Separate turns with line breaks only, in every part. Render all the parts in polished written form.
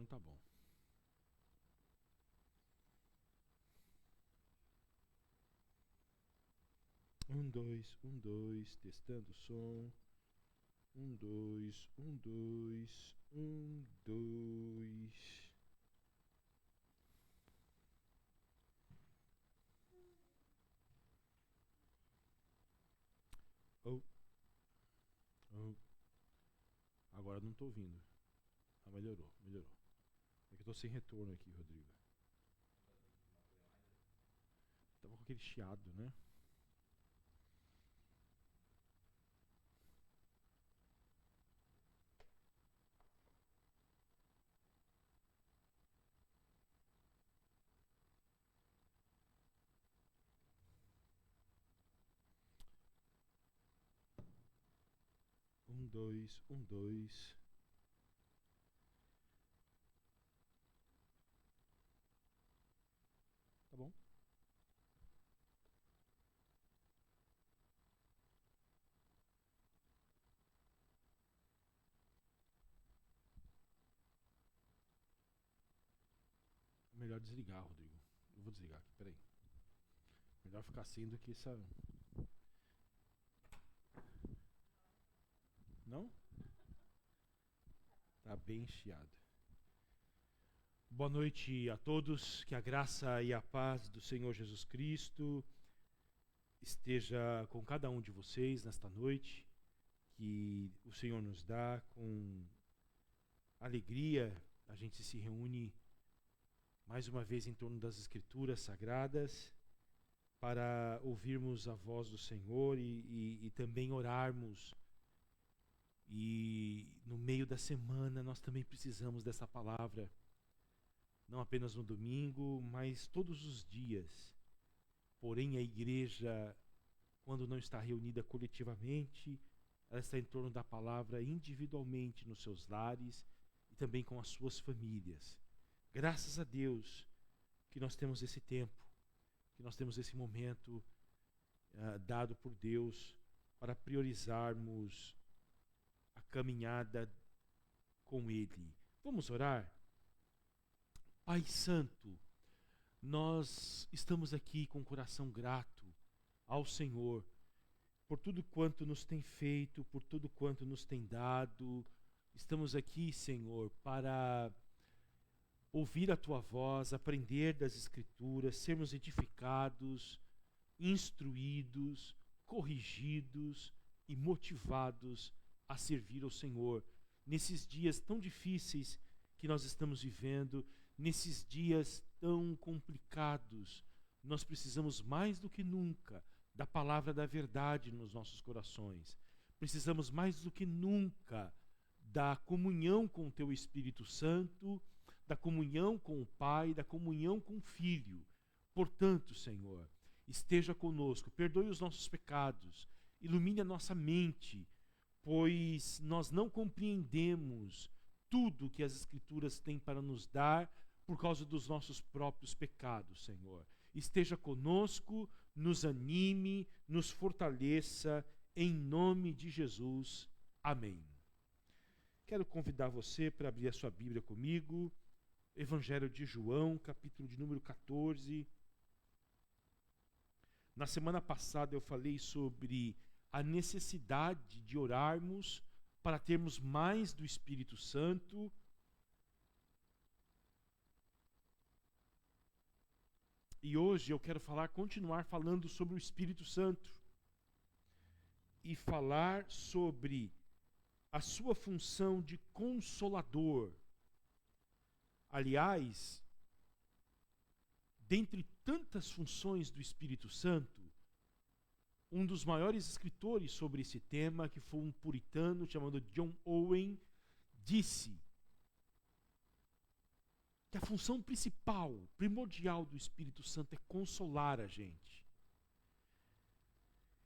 não tá bom. Um, dois, testando o som. 1, 2. Oh, oh. Agora não tô ouvindo. Ah, melhorou. É que eu tô sem retorno aqui, Rodrigo. Tava com aquele chiado, né? Um, dois. Tá bom? Melhor desligar, Rodrigo. Eu vou desligar aqui, peraí. Melhor ficar assim do que essa. Não? Tá bem chiado. Boa noite a todos. Que a graça e a paz do Senhor Jesus Cristo esteja com cada um de vocês nesta noite. Que o Senhor nos dá com alegria. A gente se reúne mais uma vez em torno das Escrituras Sagradas para ouvirmos a voz do Senhor e também orarmos. E no meio da semana nós também precisamos dessa palavra, não apenas no domingo, mas todos os dias. Porém, a igreja, quando não está reunida coletivamente, ela está em torno da palavra individualmente nos seus lares e também com as suas famílias. Graças a Deus que nós temos esse tempo, que nós temos esse momento dado por Deus para priorizarmos a caminhada com Ele. Vamos orar? Pai Santo, nós estamos aqui com o coração grato ao Senhor por tudo quanto nos tem feito, por tudo quanto nos tem dado. Estamos aqui, Senhor, para ouvir a Tua voz, aprender das Escrituras, sermos edificados, instruídos, corrigidos e motivados a servir ao Senhor. Nesses dias tão difíceis que nós estamos vivendo, nesses dias tão complicados, nós precisamos mais do que nunca da palavra da verdade nos nossos corações. Precisamos mais do que nunca da comunhão com o Teu Espírito Santo, da comunhão com o Pai, da comunhão com o Filho. Portanto, Senhor, esteja conosco, perdoe os nossos pecados, ilumine a nossa mente, pois nós não compreendemos tudo que as Escrituras têm para nos dar por causa dos nossos próprios pecados, Senhor. Esteja conosco, nos anime, nos fortaleça, em nome de Jesus. Amém. Quero convidar você para abrir a sua Bíblia comigo, Evangelho de João, capítulo de número 14. Na semana passada eu falei sobre a necessidade de orarmos para termos mais do Espírito Santo. E hoje eu quero continuar falando sobre o Espírito Santo e falar sobre a sua função de consolador. Aliás, dentre tantas funções do Espírito Santo, um dos maiores escritores sobre esse tema, que foi um puritano chamado John Owen, disse que a função principal, primordial do Espírito Santo é consolar a gente.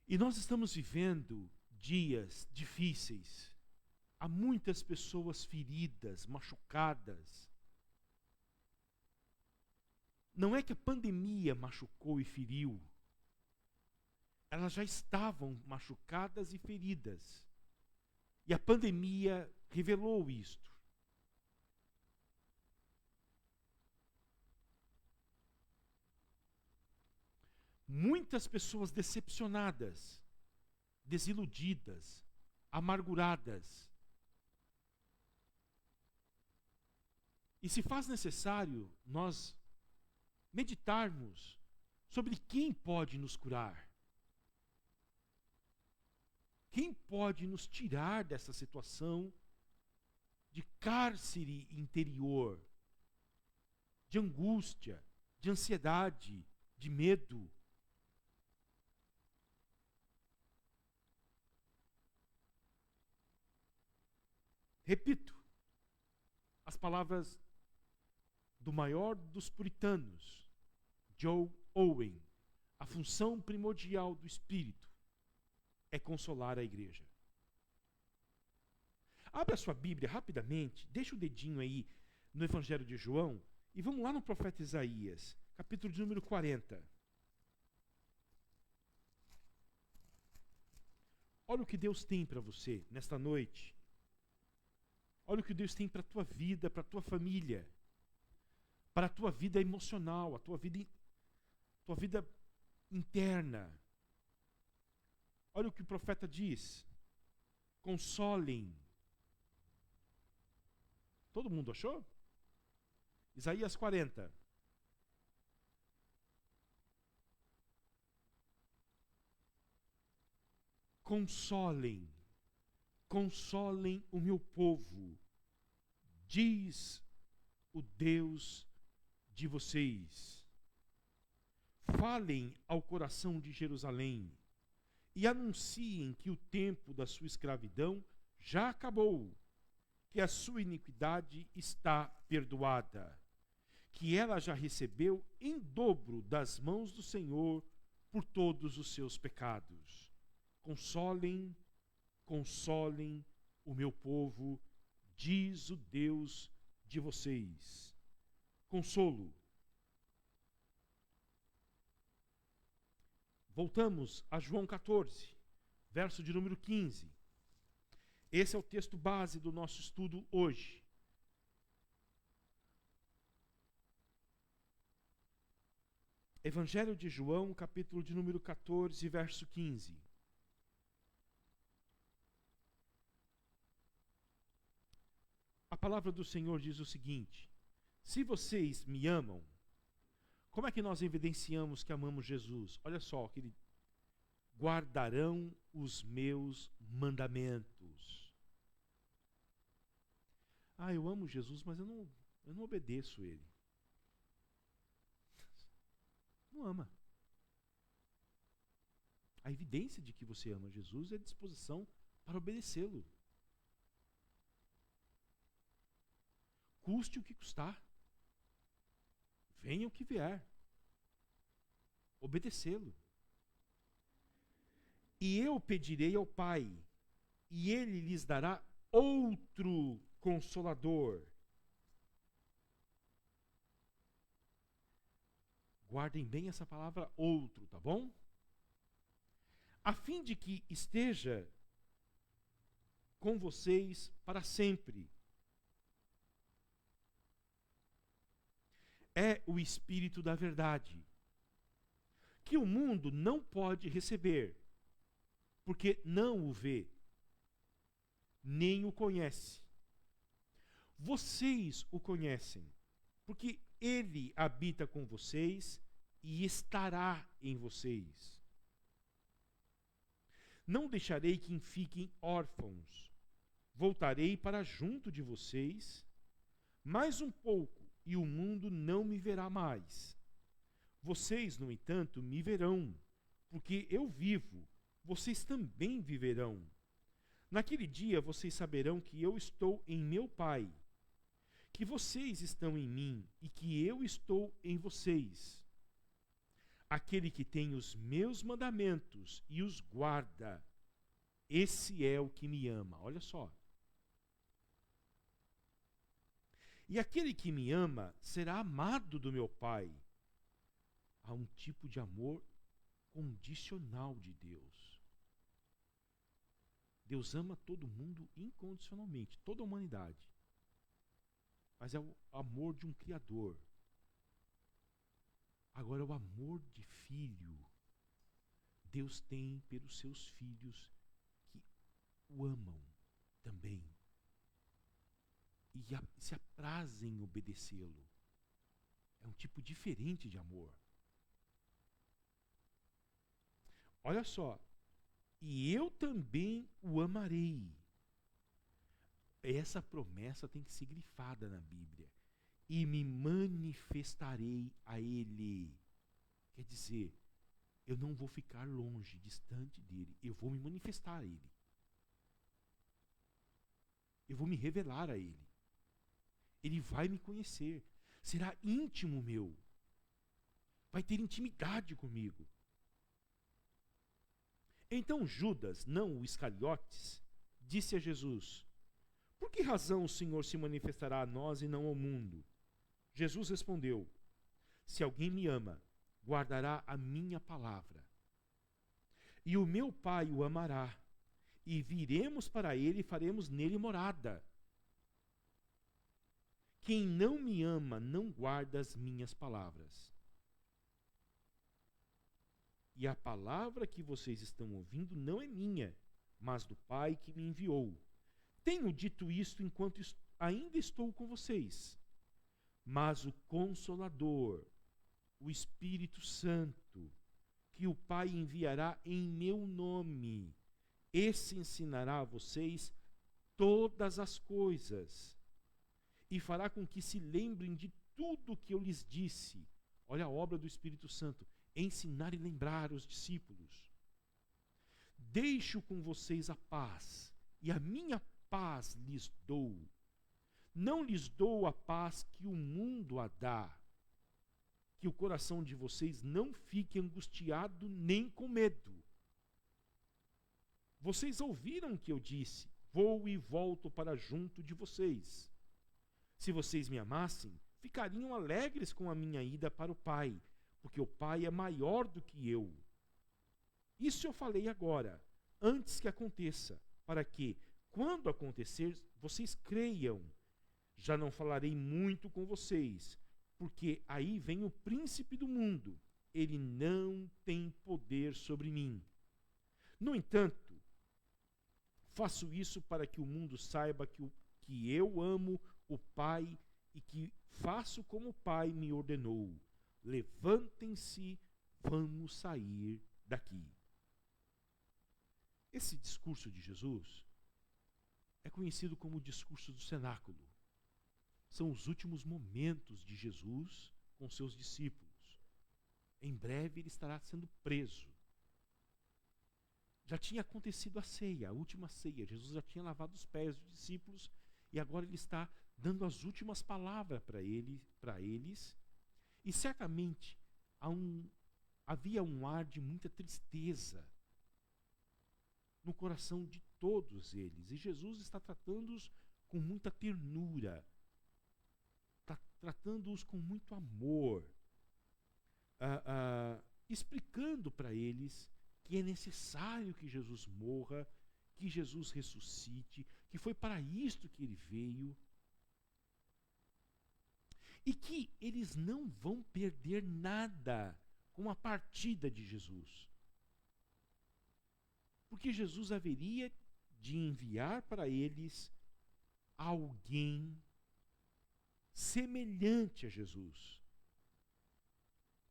E nós estamos vivendo dias difíceis. Há muitas pessoas feridas, machucadas. Não é que a pandemia machucou e feriu. Elas já estavam machucadas e feridas. E a pandemia revelou isto. Muitas pessoas decepcionadas, desiludidas, amarguradas. E se faz necessário nós meditarmos sobre quem pode nos curar. Quem pode nos tirar dessa situação de cárcere interior, de angústia, de ansiedade, de medo? Repito, as palavras do maior dos puritanos, Joe Owen: a função primordial do Espírito é consolar a igreja. Abra sua Bíblia rapidamente, deixa o dedinho aí no Evangelho de João e vamos lá no profeta Isaías, capítulo de número 40. Olha o que Deus tem para você nesta noite. Olha o que Deus tem para a tua vida, para a tua família, para a tua vida emocional, a tua vida interna. Olha o que o profeta diz: consolem. Todo mundo achou? Isaías 40. Consolem, consolem o meu povo, diz o Deus de vocês. Falem ao coração de Jerusalém e anunciem que o tempo da sua escravidão já acabou, que a sua iniquidade está perdoada, que ela já recebeu em dobro das mãos do Senhor por todos os seus pecados. Consolem, consolem o meu povo, diz o Deus de vocês. Consolo. Voltamos a João 14, verso de número 15. Esse é o texto base do nosso estudo hoje. Evangelho de João, capítulo de número 14, verso 15. A palavra do Senhor diz o seguinte: se vocês me amam, como é que nós evidenciamos que amamos Jesus? Olha só, que ele: guardarão os meus mandamentos. Ah, eu amo Jesus, mas eu não obedeço ele. Não ama. A evidência de que você ama Jesus é a disposição para obedecê-lo. Custe o que custar. Venha o que vier. Obedecê-lo. E eu pedirei ao Pai, e Ele lhes dará outro Consolador. Guardem bem essa palavra outro, tá bom? A fim de que esteja com vocês para sempre. É o Espírito da verdade, que o mundo não pode receber, porque não o vê, nem o conhece. Vocês o conhecem, porque ele habita com vocês e estará em vocês. Não deixarei que fiquem órfãos. Voltarei para junto de vocês, mais um pouco, e o mundo não me verá mais. Vocês, no entanto, me verão, porque eu vivo, vocês também viverão. Naquele dia vocês saberão que eu estou em meu Pai, que vocês estão em mim e que eu estou em vocês. Aquele que tem os meus mandamentos e os guarda, esse é o que me ama. Olha só. E aquele que me ama será amado do meu Pai. Há um tipo de amor condicional de Deus. Deus ama todo mundo incondicionalmente, toda a humanidade. Mas é o amor de um Criador. Agora, é o amor de filho Deus tem pelos seus filhos que o amam também e se aprazem em obedecê-lo. É um tipo diferente de amor. Olha só, e eu também o amarei. Essa promessa tem que ser grifada na Bíblia. E me manifestarei a ele. Quer dizer, eu não vou ficar longe, distante dele. Eu vou me manifestar a ele. Eu vou me revelar a ele. Ele vai me conhecer. Será íntimo meu. Vai ter intimidade comigo. Então Judas, não o Iscariotes, disse a Jesus: por que razão o Senhor se manifestará a nós e não ao mundo? Jesus respondeu: se alguém me ama, guardará a minha palavra. E o meu Pai o amará, e viremos para ele e faremos nele morada. Quem não me ama não guarda as minhas palavras. E a palavra que vocês estão ouvindo não é minha, mas do Pai que me enviou. Tenho dito isto enquanto ainda estou com vocês. Mas o Consolador, o Espírito Santo, que o Pai enviará em meu nome, esse ensinará a vocês todas as coisas e fará com que se lembrem de tudo o que eu lhes disse. Olha a obra do Espírito Santo, ensinar e lembrar os discípulos. Deixo com vocês a paz, e a minha paz lhes dou. Não lhes dou a paz que o mundo a dá. Que o coração de vocês não fique angustiado nem com medo. Vocês ouviram o que eu disse: vou e volto para junto de vocês. Se vocês me amassem, ficariam alegres com a minha ida para o Pai, porque o Pai é maior do que eu. Isso eu falei agora, antes que aconteça, para que, quando acontecer, vocês creiam. Já não falarei muito com vocês, porque aí vem o príncipe do mundo. Ele não tem poder sobre mim. No entanto, faço isso para que o mundo saiba que eu amo o Pai e que faço como o Pai me ordenou. Levantem-se, vamos sair daqui. Esse discurso de Jesus é conhecido como o discurso do cenáculo. São os últimos momentos de Jesus com seus discípulos. Em breve ele estará sendo preso. Já tinha acontecido a ceia, a última ceia. Jesus já tinha lavado os pés dos discípulos e agora ele está dando as últimas palavras para eles. E certamente havia um ar de muita tristeza no coração de todos eles. E Jesus está tratando-os com muita ternura, está tratando-os com muito amor, explicando para eles que é necessário que Jesus morra, que Jesus ressuscite, que foi para isto que ele veio, e que eles não vão perder nada com a partida de Jesus. Porque Jesus haveria de enviar para eles alguém semelhante a Jesus,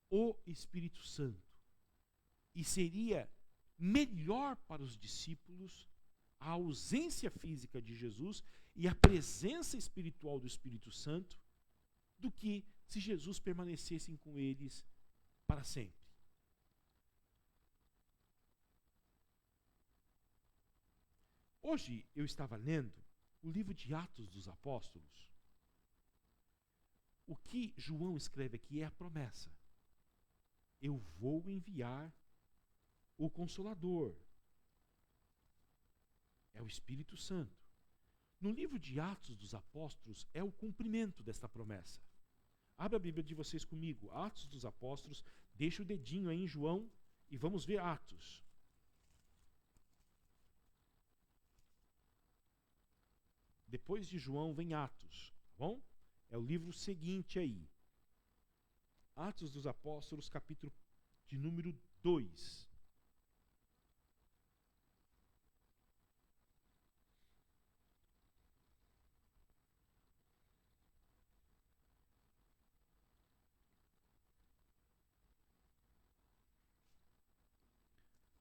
o Espírito Santo. E seria melhor para os discípulos a ausência física de Jesus e a presença espiritual do Espírito Santo do que se Jesus permanecesse com eles para sempre. Hoje eu estava lendo o livro de Atos dos Apóstolos. O que João escreve aqui é a promessa. Eu vou enviar o Consolador. É o Espírito Santo. No livro de Atos dos Apóstolos é o cumprimento desta promessa. Abra a Bíblia de vocês comigo. Atos dos Apóstolos. Deixa o dedinho aí em João e vamos ver Atos. Depois de João vem Atos, tá bom? É o livro seguinte aí. Atos dos Apóstolos, capítulo de número 2.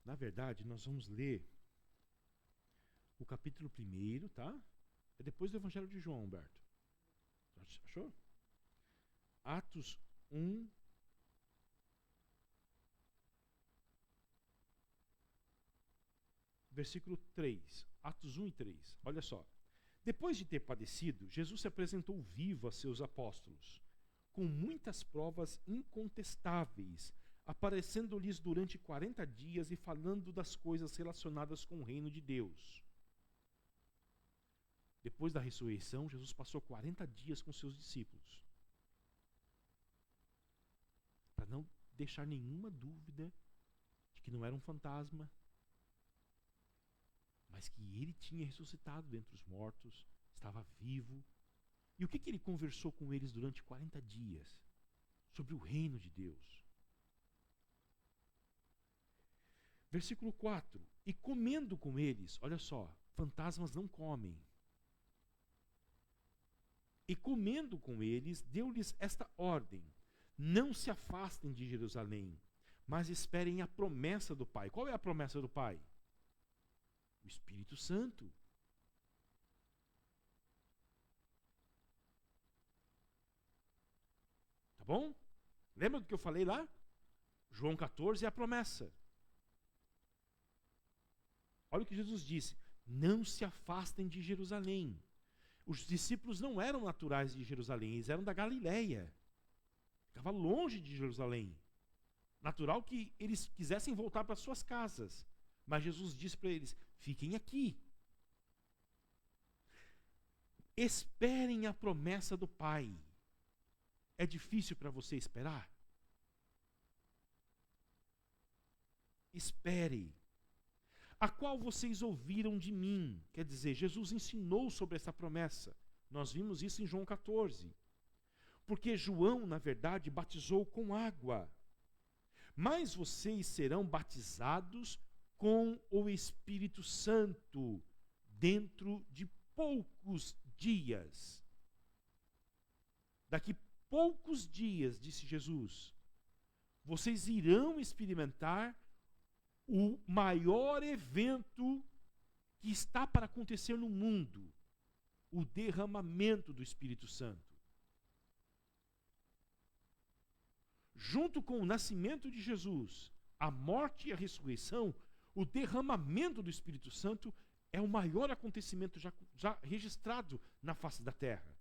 Na verdade, nós vamos ler o capítulo 1, tá? É depois do Evangelho de João, Humberto. Achou? Atos 1, versículo 3. Atos 1 e 3. Olha só. Depois de ter padecido, Jesus se apresentou vivo a seus apóstolos, com muitas provas incontestáveis, aparecendo-lhes durante 40 dias e falando das coisas relacionadas com o reino de Deus. Depois da ressurreição, Jesus passou 40 dias com seus discípulos, para não deixar nenhuma dúvida de que não era um fantasma, mas que ele tinha ressuscitado dentre os mortos, estava vivo. E o que ele conversou com eles durante 40 dias? Sobre o reino de Deus. Versículo 4. E comendo com eles, olha só, fantasmas não comem. E comendo com eles, deu-lhes esta ordem: não se afastem de Jerusalém, mas esperem a promessa do Pai. Qual é a promessa do Pai? O Espírito Santo. Tá bom? Lembra do que eu falei lá? João 14 é a promessa. Olha o que Jesus disse: não se afastem de Jerusalém. Os discípulos não eram naturais de Jerusalém, eles eram da Galileia. Ficava longe de Jerusalém. Natural que eles quisessem voltar para suas casas. Mas Jesus disse para eles: fiquem aqui. Esperem a promessa do Pai. É difícil para você esperar? Espere. A qual vocês ouviram de mim. Quer dizer, Jesus ensinou sobre essa promessa. Nós vimos isso em João 14. Porque João, na verdade, batizou com água. Mas vocês serão batizados com o Espírito Santo dentro de poucos dias. Daqui poucos dias, disse Jesus, vocês irão experimentar o maior evento que está para acontecer no mundo, o derramamento do Espírito Santo. Junto com o nascimento de Jesus, a morte e a ressurreição, o derramamento do Espírito Santo é o maior acontecimento já registrado na face da terra.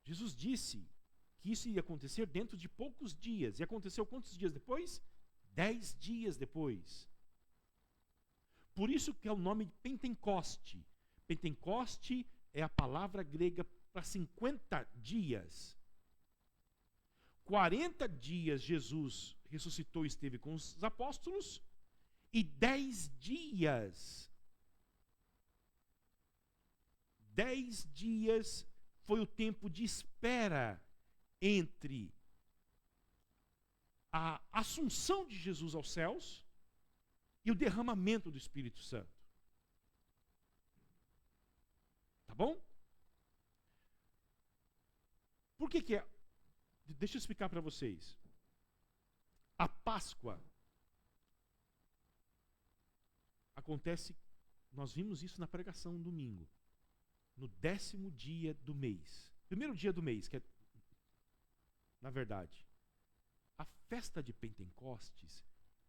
Jesus disse que isso ia acontecer dentro de poucos dias. E aconteceu quantos dias depois? 10 dias depois. Por isso que é o nome de Pentecoste. Pentecoste é a palavra grega para 50 dias. 40 dias Jesus ressuscitou e esteve com os apóstolos. E 10 dias. 10 dias foi o tempo de espera entre a assunção de Jesus aos céus e o derramamento do Espírito Santo. Tá bom? Por que é? Deixa eu explicar para vocês. A Páscoa acontece, nós vimos isso na pregação no domingo, no 10º dia do mês. Primeiro dia do mês, que é, na verdade, a festa de Pentecostes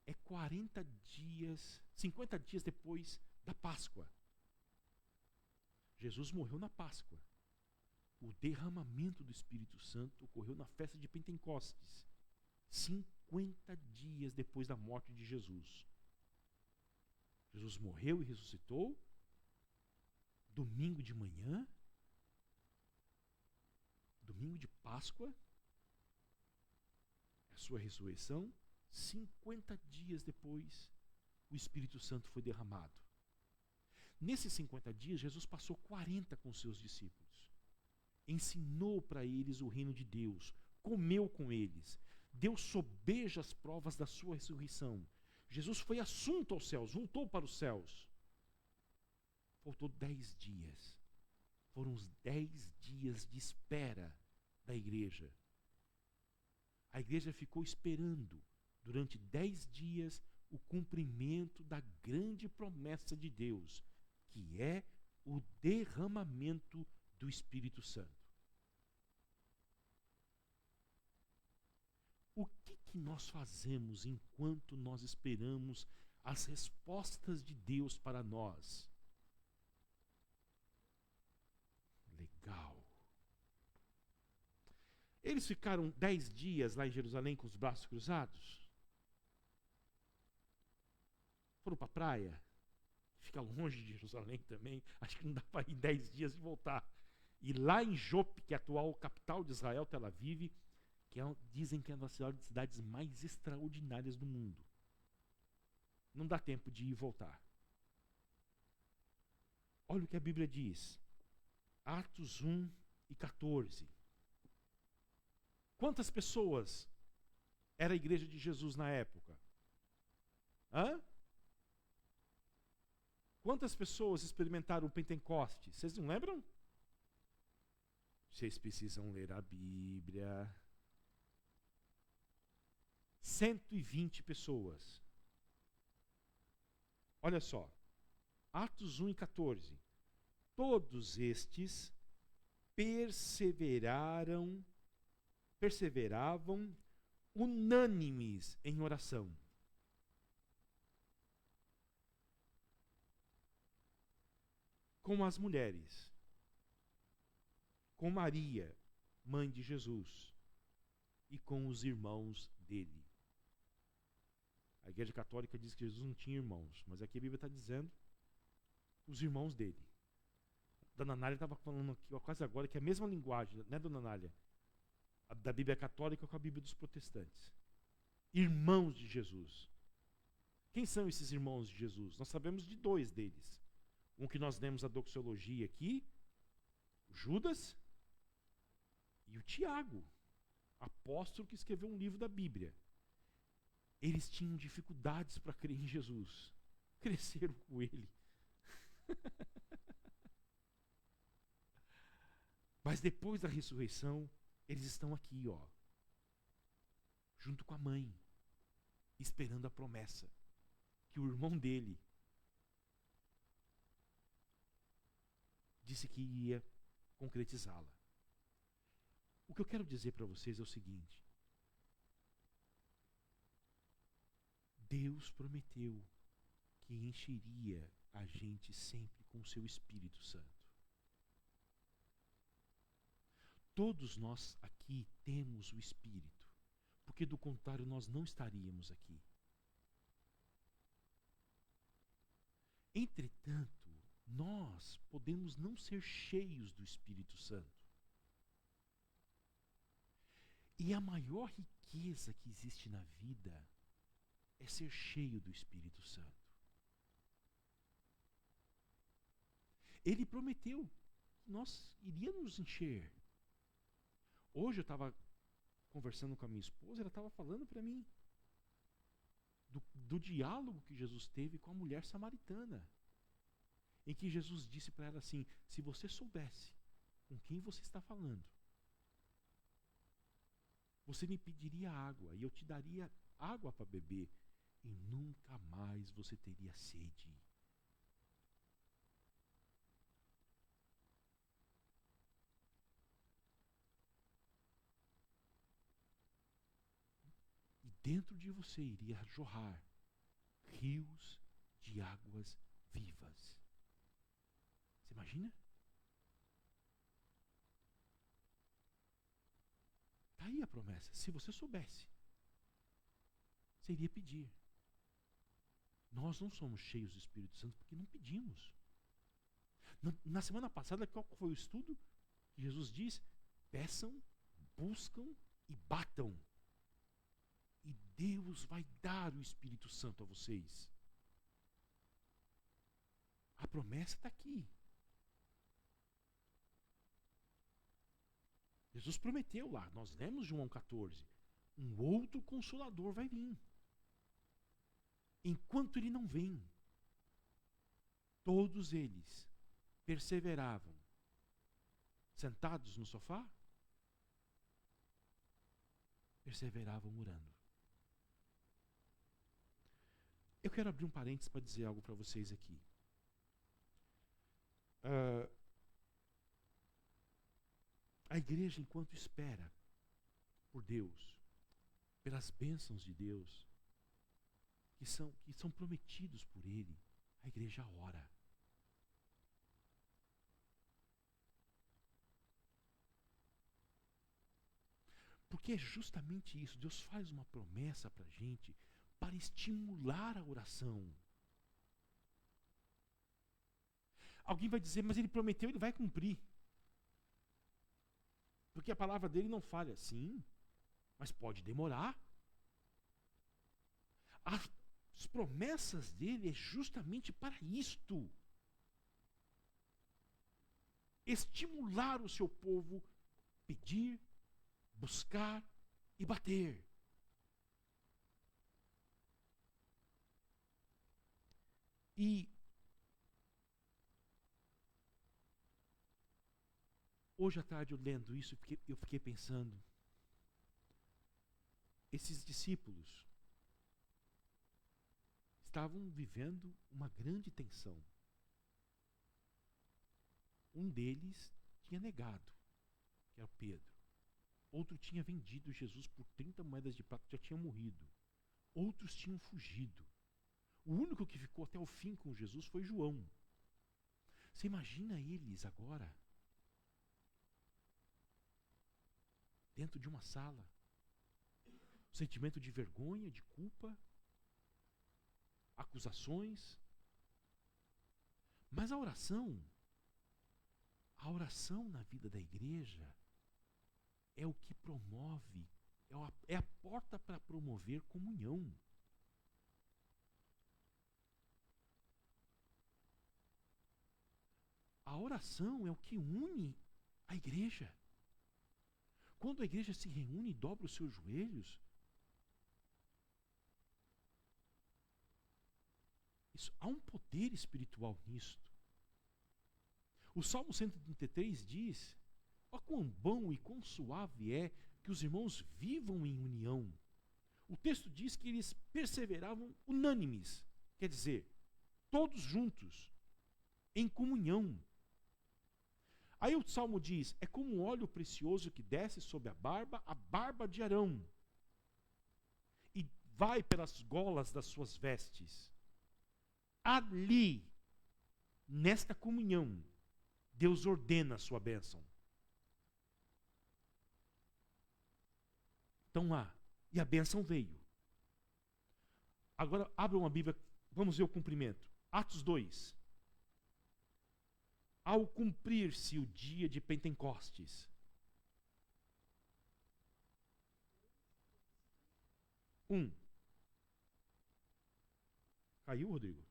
é 40 dias, 50 dias depois da Páscoa. Jesus morreu na Páscoa. O derramamento do Espírito Santo ocorreu na festa de Pentecostes, 50 dias depois da morte de Jesus. Jesus morreu e ressuscitou. Domingo de manhã, domingo de Páscoa, a sua ressurreição, 50 dias depois, o Espírito Santo foi derramado. Nesses 50 dias, Jesus passou 40 com seus discípulos. Ensinou para eles o reino de Deus, comeu com eles, deu sobejas provas da sua ressurreição. Jesus foi assunto aos céus, voltou para os céus. Faltou 10 dias. Foram os 10 dias de espera da igreja. A igreja ficou esperando durante 10 dias o cumprimento da grande promessa de Deus, que é o derramamento do Espírito Santo. O que nós fazemos enquanto nós esperamos as respostas de Deus para nós? Legal. Eles ficaram 10 dias lá em Jerusalém com os braços cruzados? Foram para a praia? Fica longe de Jerusalém também. Acho que não dá para ir 10 dias e voltar. E lá em Jope, que é a atual capital de Israel, Tel Aviv, dizem que é uma das cidades mais extraordinárias do mundo. Não dá tempo de ir e voltar. Olha o que a Bíblia diz. Atos 1 e 14. Quantas pessoas era a igreja de Jesus na época? Hã? Quantas pessoas experimentaram o Pentecostes? Vocês não lembram? Vocês precisam ler a Bíblia. 120 pessoas. Olha só. Atos 1 e 14. Todos estes perseveravam unânimes em oração. Com as mulheres, com Maria, mãe de Jesus, e com os irmãos dele. A Igreja Católica diz que Jesus não tinha irmãos, mas aqui a Bíblia está dizendo os irmãos dele. Dona Nália estava falando aqui quase agora que é a mesma linguagem, né, Dona Nália? Da Bíblia Católica com a Bíblia dos protestantes. Irmãos de Jesus. Quem são esses irmãos de Jesus? Nós sabemos de 2 deles. Um que nós lemos a doxologia aqui, o Judas, e o Tiago, apóstolo que escreveu um livro da Bíblia. Eles tinham dificuldades para crer em Jesus. Cresceram com ele. Mas depois da ressurreição, eles estão aqui, ó, junto com a mãe, esperando a promessa que o irmão dele disse que ia concretizá-la. O que eu quero dizer para vocês é o seguinte: Deus prometeu que encheria a gente sempre com o seu Espírito Santo. Todos nós aqui temos o Espírito, porque do contrário nós não estaríamos aqui. Entretanto, nós podemos não ser cheios do Espírito Santo. E a maior riqueza que existe na vida é ser cheio do Espírito Santo. Ele prometeu que nós iríamos nos encher. Hoje eu estava conversando com a minha esposa, ela estava falando para mim do diálogo que Jesus teve com a mulher samaritana, em que Jesus disse para ela assim: se você soubesse com quem você está falando, você me pediria água e eu te daria água para beber e nunca mais você teria sede. E dentro de você iria jorrar rios de águas vivas. Você imagina? Está aí a promessa. Se você soubesse, você iria pedir. Nós não somos cheios do Espírito Santo porque não pedimos. Na semana passada, qual foi o estudo? Que Jesus diz: peçam, buscam e batam. E Deus vai dar o Espírito Santo a vocês. A promessa está aqui. Jesus prometeu lá, nós lemos João 14, um outro consolador vai vir. Enquanto ele não vem, todos eles perseveravam, sentados no sofá, perseveravam orando. Eu quero abrir um parênteses para dizer algo para vocês aqui. A igreja, enquanto espera por Deus, pelas bênçãos de Deus, que são prometidos por Ele, a igreja ora. Porque é justamente isso, Deus faz uma promessa para a gente para estimular a oração. Alguém vai dizer, mas Ele prometeu, Ele vai cumprir. Porque a palavra dele não falha. Sim, mas pode demorar. As promessas dele é justamente para isto. Estimular o seu povo, pedir, buscar e bater. E hoje à tarde, eu lendo isso, eu fiquei pensando, esses discípulos estavam vivendo uma grande tensão. Um deles tinha negado, que era Pedro. Outro tinha vendido Jesus por 30 moedas de prata, já tinha morrido. Outros tinham fugido. O único que ficou até o fim com Jesus foi João. Você imagina eles agora, dentro de uma sala, o sentimento de vergonha, de culpa, acusações. Mas a oração na vida da igreja é o que promove, é a porta para promover comunhão. A oração é o que une a igreja. Quando a igreja se reúne e dobra os seus joelhos, há um poder espiritual nisto. O Salmo 133 diz: ó, quão bom e quão suave é que os irmãos vivam em união. O texto diz que eles perseveravam unânimes, quer dizer, todos juntos, em comunhão. Aí o Salmo diz: é como um óleo precioso que desce sobre a barba de Arão, e vai pelas golas das suas vestes. Ali, nesta comunhão, Deus ordena a sua bênção. Então lá, e a bênção veio. Agora, abra uma Bíblia, vamos ver o cumprimento. Atos 2. Ao cumprir-se o dia de Pentecostes. 1. Caiu, Rodrigo?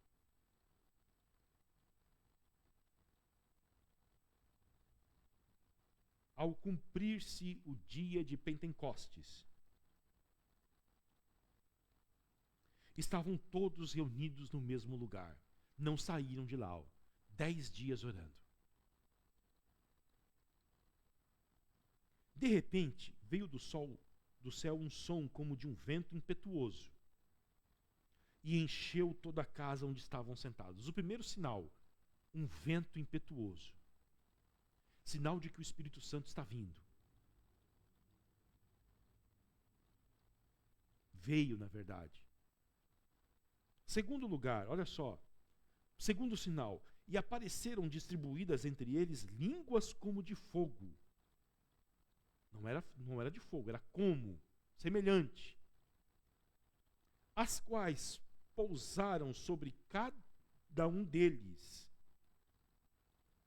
Ao cumprir-se o dia de Pentecostes, estavam todos reunidos no mesmo lugar. Não saíram de lá. 10 dias orando. De repente, veio do céu um som como de um vento impetuoso e encheu toda a casa onde estavam sentados. O primeiro sinal, um vento impetuoso. Sinal de que o Espírito Santo está vindo. Veio, na verdade. Segundo lugar, olha só. Segundo sinal, e apareceram distribuídas entre eles línguas como de fogo. Não era de fogo, era como, semelhante. As quais pousaram sobre cada um deles.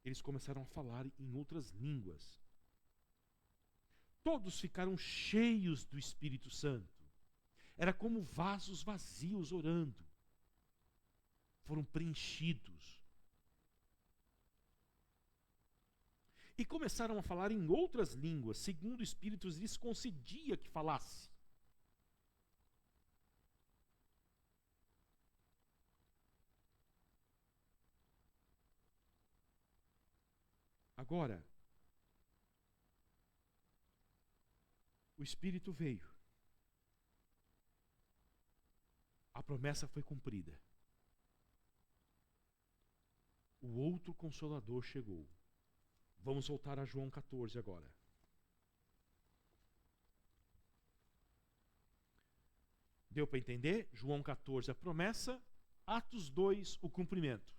Eles começaram a falar em outras línguas. Todos ficaram cheios do Espírito Santo. Era como vasos vazios orando. Foram preenchidos. E começaram a falar em outras línguas, segundo o Espírito lhes concedia que falasse. Agora, o Espírito veio. A promessa foi cumprida. O outro Consolador chegou. Vamos voltar a João 14 agora. Deu para entender? João 14, a promessa. Atos 2, o cumprimento.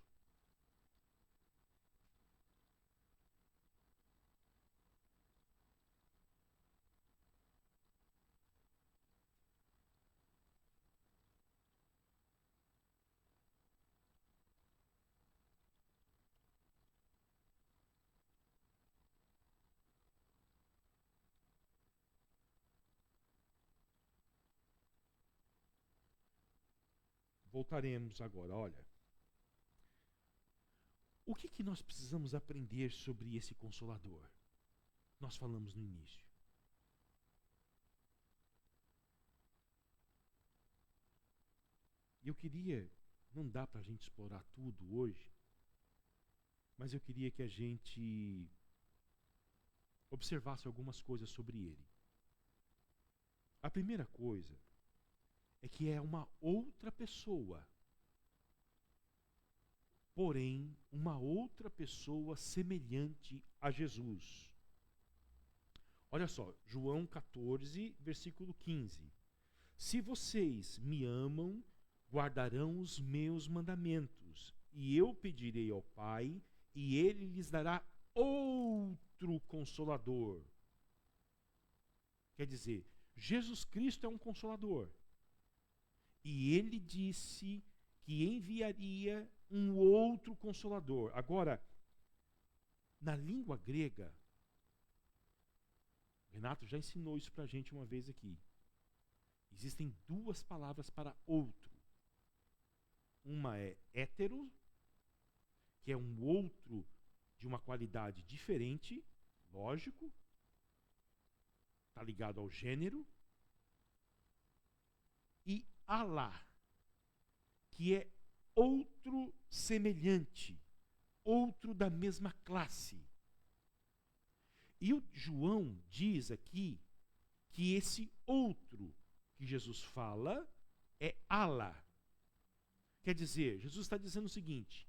Voltaremos agora, olha. O que nós precisamos aprender sobre esse Consolador? Nós falamos no início. E eu queria, não dá para a gente explorar tudo hoje, mas eu queria que a gente observasse algumas coisas sobre ele. A primeira coisa é que é uma outra pessoa, porém uma outra pessoa semelhante a Jesus. Olha só, João 14, versículo 15. Se vocês me amam, guardarão os meus mandamentos, e eu pedirei ao Pai, e ele lhes dará outro Consolador. Quer dizer, Jesus Cristo é um Consolador. E ele disse que enviaria um outro Consolador. Agora, na língua grega, Renato já ensinou isso para a gente uma vez aqui. Existem duas palavras para outro. Uma é hétero, que é um outro de uma qualidade diferente, lógico, está ligado ao gênero. E alá, que é outro semelhante, outro da mesma classe. E o João diz aqui que esse outro que Jesus fala é alá. Quer dizer, Jesus está dizendo o seguinte: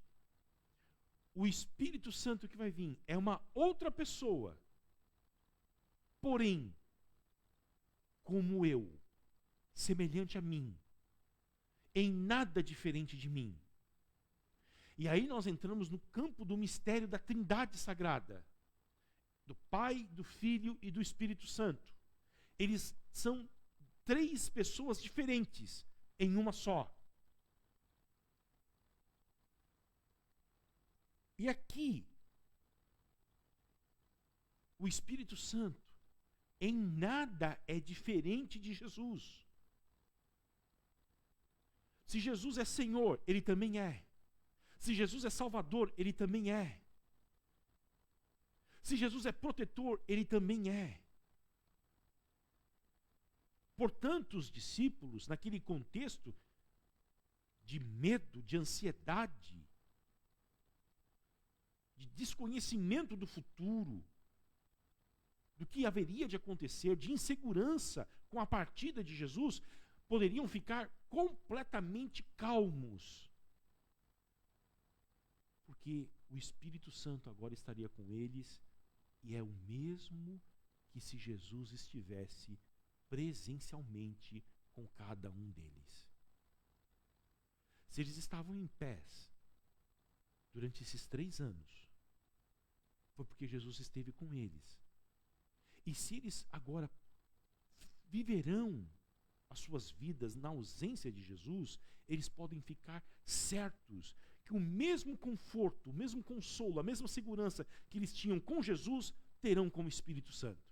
o Espírito Santo que vai vir é uma outra pessoa, porém, como eu, semelhante a mim, em nada diferente de mim. E aí nós entramos no campo do mistério da Trindade Sagrada, do Pai, do Filho e do Espírito Santo. Eles são três pessoas diferentes em uma só. E aqui, o Espírito Santo em nada é diferente de Jesus. Se Jesus é Senhor, Ele também é. Se Jesus é Salvador, Ele também é. Se Jesus é protetor, Ele também é. Portanto, os discípulos, naquele contexto de medo, de ansiedade, de desconhecimento do futuro, do que haveria de acontecer, de insegurança com a partida de Jesus, poderiam ficar completamente calmos. Porque o Espírito Santo agora estaria com eles e é o mesmo que se Jesus estivesse presencialmente com cada um deles. Se eles estavam em pés durante esses 3 anos, foi porque Jesus esteve com eles. E se eles agora viverão as suas vidas na ausência de Jesus, eles podem ficar certos que o mesmo conforto, o mesmo consolo, a mesma segurança que eles tinham com Jesus, terão com o Espírito Santo.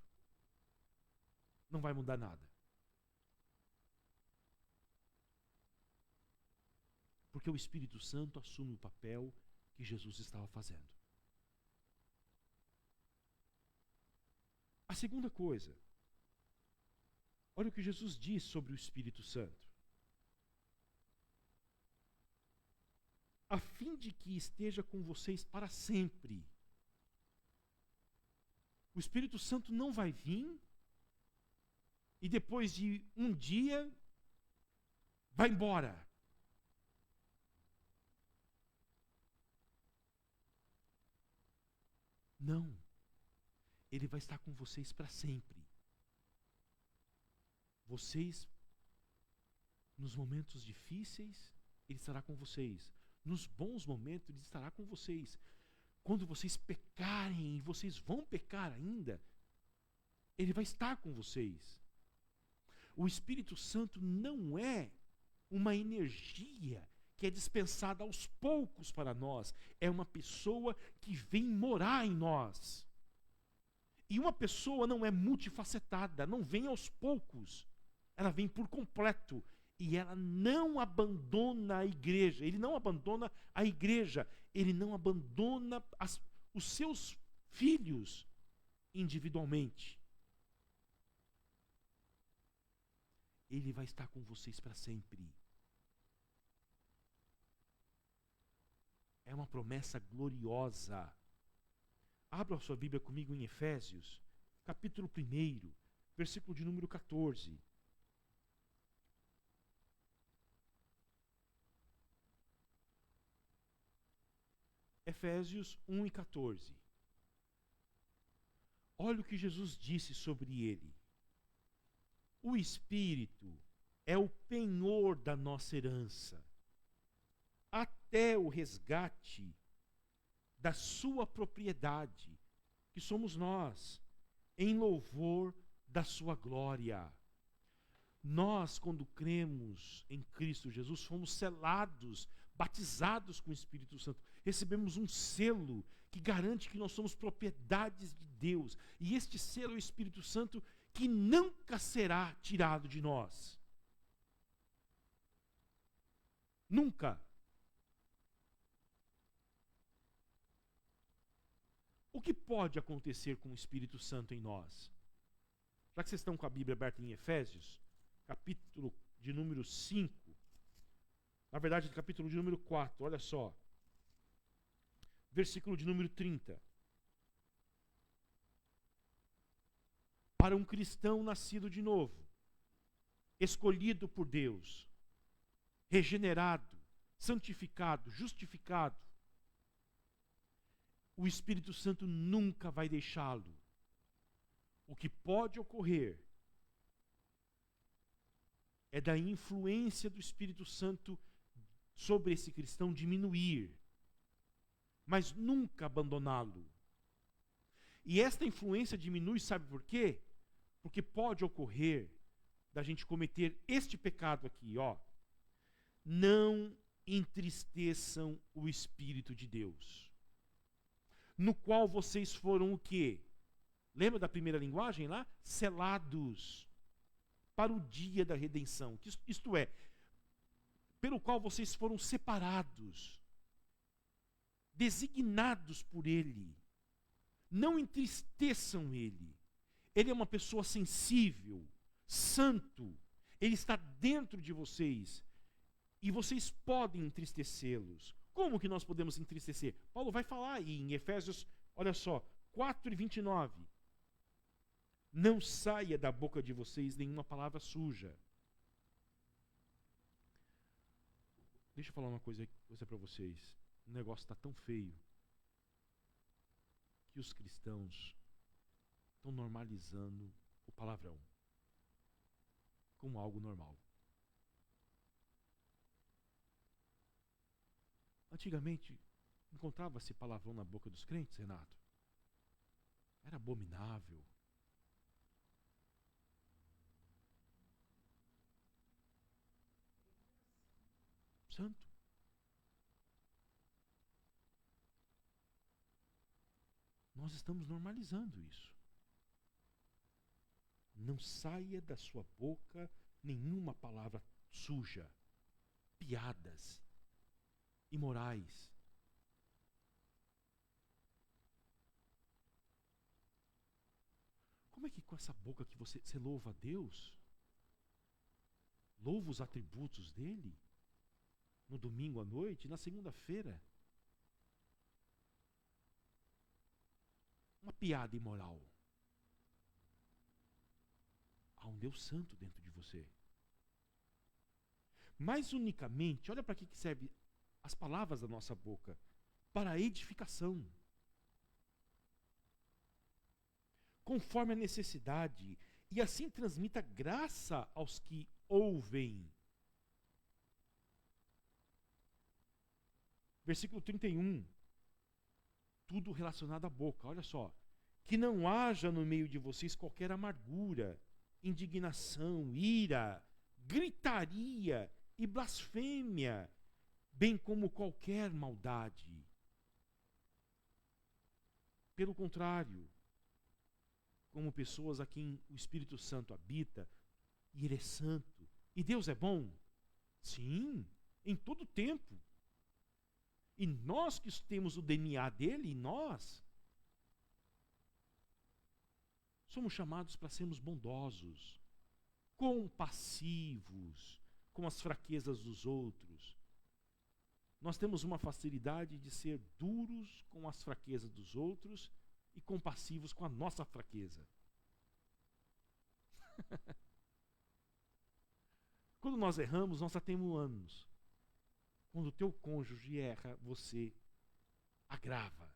Não vai mudar nada. Porque o Espírito Santo assume o papel que Jesus estava fazendo. A segunda coisa, olha o que Jesus diz sobre o Espírito Santo. A fim de que esteja com vocês para sempre. O Espírito Santo não vai vir e depois de um dia vai embora. Não. Ele vai estar com vocês para sempre. Vocês, nos momentos difíceis, Ele estará com vocês. Nos bons momentos, Ele estará com vocês. Quando vocês pecarem, e vocês vão pecar ainda, Ele vai estar com vocês. O Espírito Santo não é uma energia que é dispensada aos poucos para nós. É uma pessoa que vem morar em nós. E uma pessoa não é multifacetada, não vem aos poucos. Ela vem por completo. E ela não abandona a igreja. Ele não abandona a igreja. Ele não abandona os seus filhos individualmente. Ele vai estar com vocês para sempre. É uma promessa gloriosa. Abra a sua Bíblia comigo em Efésios, capítulo 1, versículo de número 14. Efésios 1 e 14. Olha o que Jesus disse sobre ele. O Espírito é o penhor da nossa herança, até o resgate da sua propriedade, que somos nós, em louvor da sua glória. Nós, quando cremos em Cristo Jesus, fomos selados, batizados com o Espírito Santo. Recebemos um selo que garante que nós somos propriedades de Deus. E este selo é o Espírito Santo que nunca será tirado de nós. Nunca. O que pode acontecer com o Espírito Santo em nós? Já que vocês estão com a Bíblia aberta em Efésios, capítulo de número 5, na verdade, capítulo de número 4, olha só. Versículo de número 30. Para um cristão nascido de novo, escolhido por Deus, regenerado, santificado, justificado, o Espírito Santo nunca vai deixá-lo. O que pode ocorrer é da influência do Espírito Santo sobre esse cristão diminuir, mas nunca abandoná-lo. E esta influência diminui, sabe por quê? Porque pode ocorrer da gente cometer este pecado aqui, ó. Não entristeçam o Espírito de Deus, no qual vocês foram o quê? Lembra da primeira linguagem lá? Selados para o dia da redenção. Isto é, pelo qual vocês foram separados, designados por Ele. Não entristeçam Ele. Ele é uma pessoa sensível, santo. Ele está dentro de vocês. E vocês podem entristecê-los. Como que nós podemos entristecer? Paulo vai falar aí em Efésios, olha só, 4:29. Não saia da boca de vocês nenhuma palavra suja. Deixa eu falar uma coisa para vocês. O negócio está tão feio que os cristãos estão normalizando o palavrão como algo normal. Antigamente, encontrava-se palavrão na boca dos crentes, Renato. Era abominável. Santo. Nós estamos normalizando isso. Não saia da sua boca nenhuma palavra suja, piadas, imorais. Como é que com essa boca que você louva a Deus, louva os atributos dele, no domingo à noite, na segunda-feira, uma piada imoral? Há um Deus santo dentro de você. Mas unicamente, olha para que serve as palavras da nossa boca: para a edificação. conforme a necessidade, e assim transmita graça aos que ouvem. Versículo 31. Tudo relacionado à boca, olha só. Que não haja no meio de vocês qualquer amargura, indignação, ira, gritaria e blasfêmia, bem como qualquer maldade. Pelo contrário, como pessoas a quem o Espírito Santo habita, e Ele é santo, e Deus é bom, sim, em todo tempo. E nós que temos o DNA dele, nós somos chamados para sermos bondosos, compassivos com as fraquezas dos outros. Nós temos uma facilidade de ser duros com as fraquezas dos outros e compassivos com a nossa fraqueza. Quando nós erramos, nós atenuamos. Quando o teu cônjuge erra, você agrava.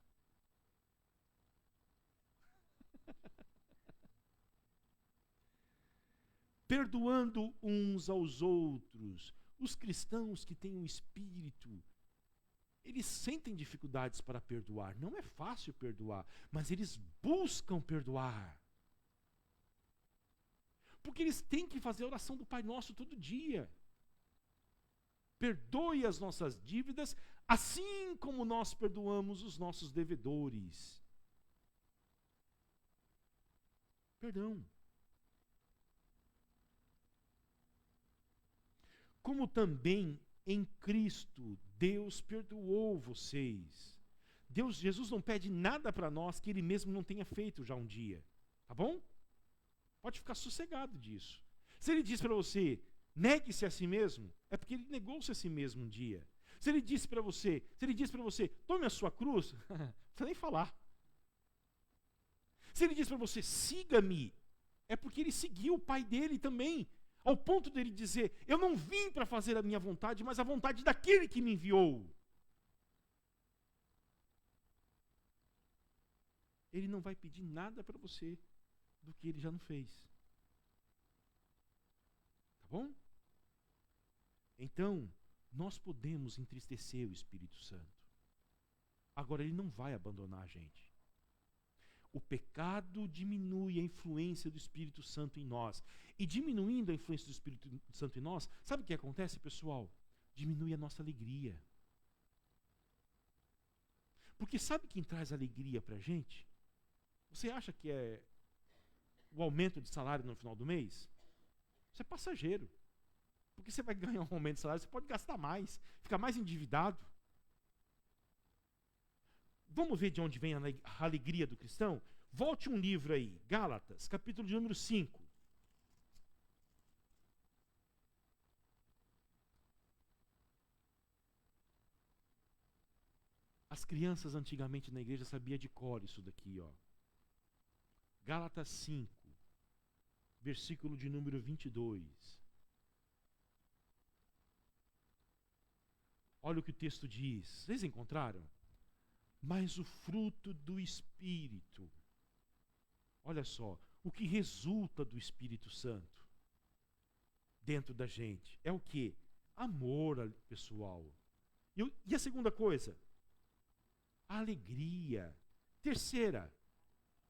Perdoando uns aos outros. Os cristãos que têm um espírito, eles sentem dificuldades para perdoar. Não é fácil perdoar, mas eles buscam perdoar. Porque eles têm que fazer a oração do Pai Nosso todo dia. Perdoe as nossas dívidas, assim como nós perdoamos os nossos devedores. Perdão. Como também em Cristo Deus perdoou vocês. Jesus não pede nada para nós que Ele mesmo não tenha feito já um dia. Tá bom? Pode ficar sossegado disso. Se Ele diz para você, negue-se a si mesmo, é porque Ele negou-se a si mesmo um dia. Se Ele diz para você, tome a sua cruz, não precisa nem falar. Se Ele diz para você, siga-me, é porque Ele seguiu o Pai dele também, ao ponto dele dizer, eu não vim para fazer a minha vontade, mas a vontade daquele que me enviou. Ele não vai pedir nada para você do que Ele já não fez. Tá bom? Então, nós podemos entristecer o Espírito Santo. Agora, Ele não vai abandonar a gente. O pecado diminui a influência do Espírito Santo em nós. E diminuindo a influência do Espírito Santo em nós, sabe o que acontece, pessoal? Diminui a nossa alegria. Porque sabe quem traz alegria para a gente? Você acha que é o aumento de salário no final do mês? Isso é passageiro. Porque você vai ganhar um aumento de salário, você pode gastar mais, ficar mais endividado. Vamos ver de onde vem a alegria do cristão? Volte um livro aí, Gálatas, capítulo de número 5. As crianças antigamente na igreja sabiam de cor isso daqui, ó. Gálatas 5, versículo de número 22. Olha o que o texto diz. Vocês encontraram? Mas o fruto do Espírito. Olha só, o que resulta do Espírito Santo dentro da gente é o quê? Amor, pessoal. E a segunda coisa? Alegria. Terceira,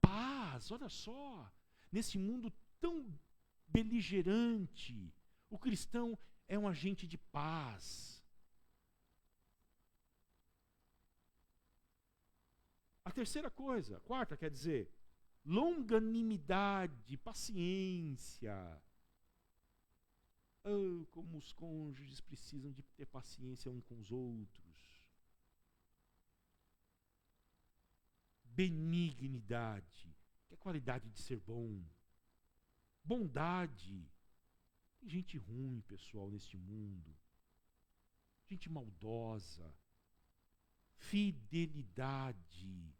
paz. Olha só, nesse mundo tão beligerante, o cristão é um agente de paz. A terceira coisa, quarta, quer dizer, longanimidade, paciência. Oh, como os cônjuges precisam de ter paciência uns com os outros. Benignidade, que é a qualidade de ser bom. Bondade. Tem gente ruim, pessoal, neste mundo. Gente maldosa. Fidelidade.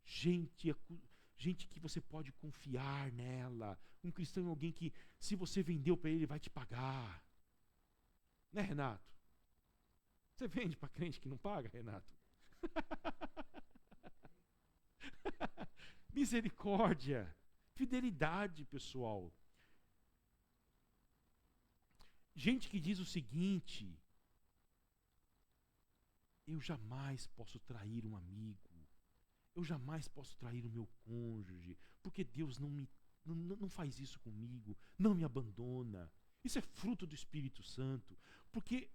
Gente que você pode confiar nela. Um cristão é alguém que, se você vendeu para ele, vai te pagar. Né, Renato? Você vende para crente que não paga, Renato? Misericórdia. Fidelidade, pessoal. Gente que diz o seguinte: eu jamais posso trair um amigo, eu jamais posso trair o meu cônjuge, porque Deus não faz isso comigo, não me abandona. Isso é fruto do Espírito Santo, porque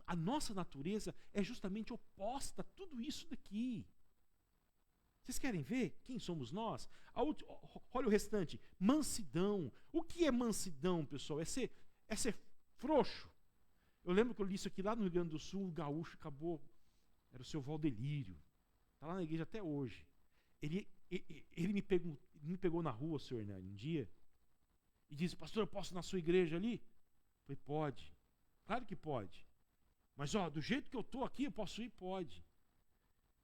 a nossa natureza é justamente oposta a tudo isso daqui. Vocês querem ver quem somos nós? Olha o restante. Mansidão. O que é mansidão, pessoal? É ser frouxo. Eu lembro que eu li isso aqui lá no Rio Grande do Sul, o gaúcho acabou, era o seu Valdelírio. Está lá na igreja até hoje. Ele me pegou na rua, senhor Hernani, um dia, e disse: pastor, eu posso ir na sua igreja ali? Eu falei: pode. Claro que pode. Mas do jeito que eu estou aqui, eu posso ir? Pode.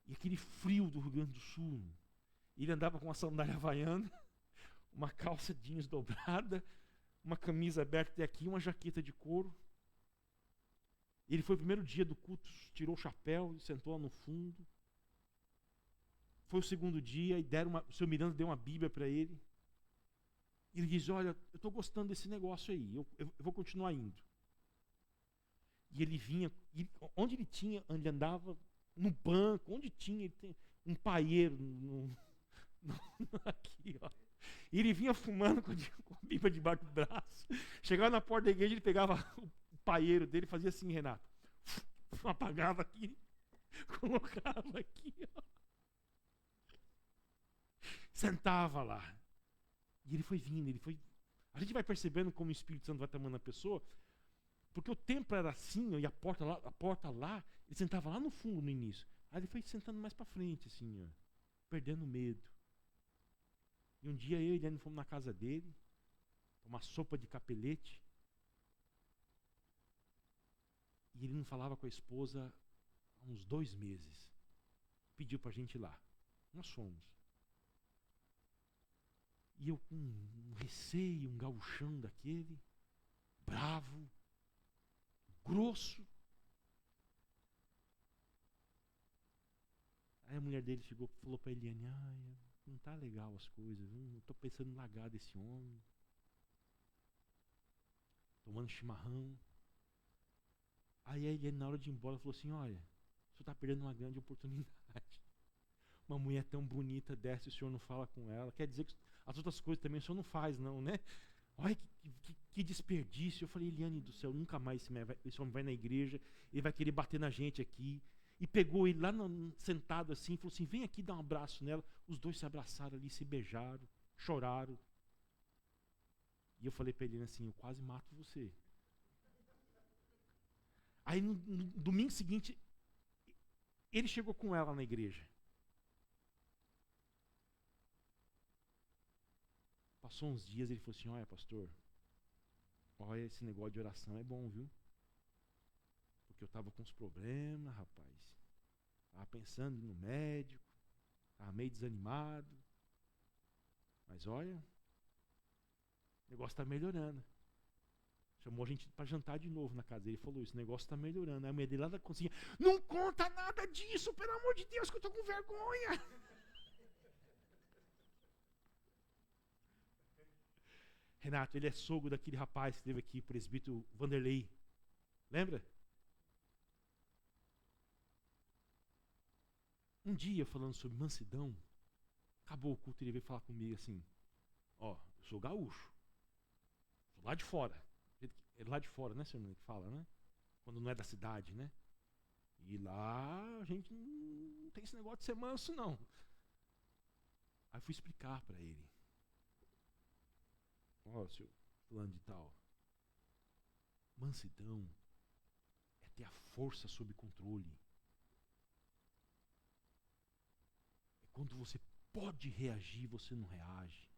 E aquele frio do Rio Grande do Sul. Ele andava com uma sandália havaiana, uma calça jeans dobrada, uma camisa aberta até aqui, uma jaqueta de couro. Ele foi o primeiro dia do culto, tirou o chapéu e sentou lá no fundo. Foi o segundo dia e o seu Miranda deu uma Bíblia para ele. E ele diz: olha, eu estou gostando desse negócio aí, eu vou continuar indo. E ele vinha, onde ele andava, no banco, onde tinha, ele tem um paieiro aqui, ó. E ele vinha fumando com a Bíblia debaixo do braço. Chegava na porta da igreja, ele pegava o paieiro dele e fazia assim: Renato, apagava aqui, colocava aqui, ó. Sentava lá. E ele foi vindo, a gente vai percebendo como o Espírito Santo vai tomando a pessoa, porque o templo era assim, ó, e a porta lá, ele sentava lá no fundo no início. Aí ele foi sentando mais para frente, assim, ó, perdendo medo. E um dia eu e ele fomos na casa dele, tomar sopa de capelete. E ele não falava com a esposa há uns 2 meses. Pediu para a gente ir lá. Nós fomos. E eu com um receio, um gauchão daquele, bravo, grosso. Aí a mulher dele falou para Eliane: não tá legal as coisas, não estou pensando em largar desse homem. Tomando chimarrão. Aí a Eliane, na hora de ir embora, falou assim: olha, o senhor está perdendo uma grande oportunidade. Uma mulher tão bonita dessa, o senhor não fala com ela. Quer dizer que as outras coisas também o senhor não faz, não, né? Olha que desperdício. Eu falei: Eliane do céu, nunca mais esse homem vai na igreja, ele vai querer bater na gente aqui. E pegou ele lá sentado assim, falou assim: vem aqui dar um abraço nela. Os dois se abraçaram ali, se beijaram, choraram. E eu falei para ele assim: eu quase mato você. Aí no domingo seguinte, ele chegou com ela na igreja. Passou uns dias, ele falou assim: olha, pastor, olha, esse negócio de oração é bom, viu? Porque eu estava com uns problemas, rapaz. Estava pensando no médico, estava meio desanimado. Mas olha, o negócio está melhorando. Chamou a gente para jantar de novo na casa dele. Ele falou isso: o negócio está melhorando. Aí a mulher dele lá da cozinha: não conta nada disso, pelo amor de Deus, que eu estou com vergonha. Renato, ele é sogro daquele rapaz que esteve aqui, presbítero Vanderlei. Lembra? Um dia, falando sobre mansidão, acabou o culto e ele veio falar comigo assim: ó, eu sou gaúcho, sou lá de fora. É lá de fora, né, senhor, que fala, né? Quando não é da cidade, né? E lá a gente não tem esse negócio de ser manso, não. Aí fui explicar para ele: ó, seu fulano de tal, mansidão é ter a força sob controle. É quando você pode reagir, você não reage.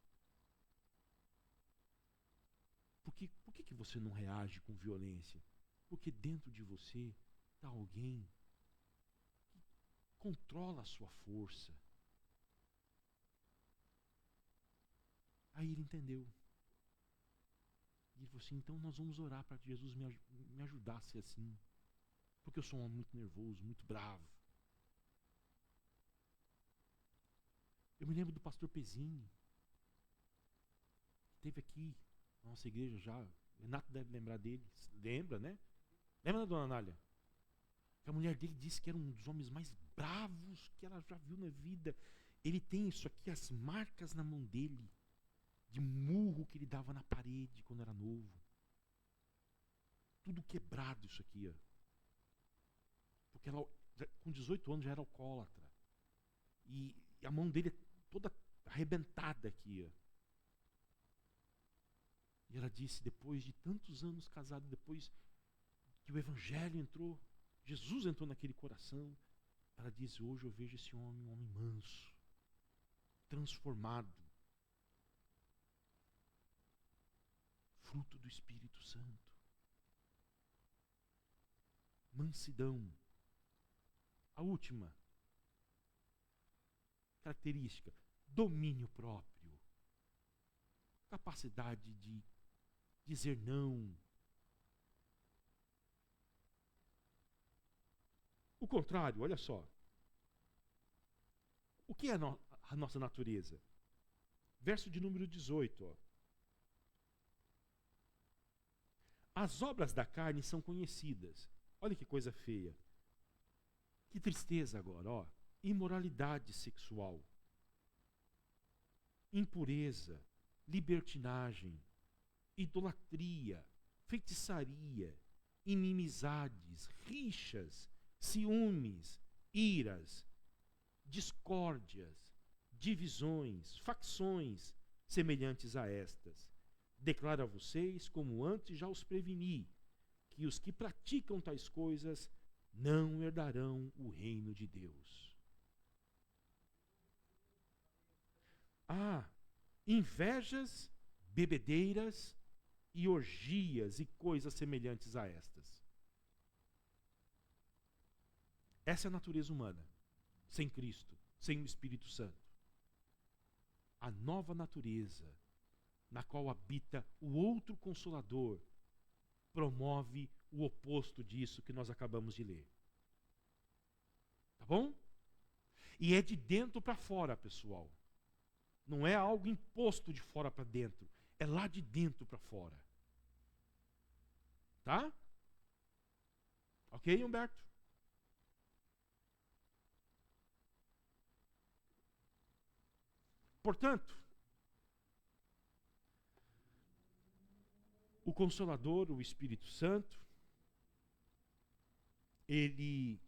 Por que você não reage com violência? Porque dentro de você está alguém que controla a sua força. Aí ele entendeu. E ele falou assim: então nós vamos orar para que Jesus me ajudar a ser assim. Porque eu sou um homem muito nervoso, muito bravo. Eu me lembro do pastor Pezinho. Teve aqui na nossa igreja já. Renato deve lembrar dele. Lembra, né? Lembra da dona Anália? Que a mulher dele disse que era um dos homens mais bravos que ela já viu na vida. Ele tem isso aqui, as marcas na mão dele, de murro que ele dava na parede quando era novo. Tudo quebrado isso aqui, ó. Porque ela, com 18 anos, já era alcoólatra. E a mão dele é toda arrebentada aqui, ó. E ela disse, depois de tantos anos casada, depois que o evangelho entrou, Jesus entrou naquele coração, ela disse, hoje eu vejo esse homem, um homem manso, transformado, fruto do Espírito Santo. Mansidão. A última característica, domínio próprio. Capacidade de dizer não. O contrário, olha só. O que é a nossa natureza? Verso de número 18. Ó. As obras da carne são conhecidas. Olha que coisa feia. Que tristeza agora, ó. Imoralidade sexual, impureza, libertinagem, idolatria, feitiçaria, inimizades, rixas, ciúmes, iras, discórdias, divisões, facções semelhantes a estas. Declaro a vocês, como antes já os preveni, que os que praticam tais coisas não herdarão o reino de Deus. Invejas, bebedeiras e orgias e coisas semelhantes a estas. Essa é a natureza humana, sem Cristo, sem o Espírito Santo. A nova natureza, na qual habita o outro Consolador, promove o oposto disso que nós acabamos de ler. Tá bom? E é de dentro para fora, pessoal. Não é algo imposto de fora para dentro. É lá de dentro para fora. Tá? Ok, Humberto? Portanto, o Consolador, o Espírito Santo, ele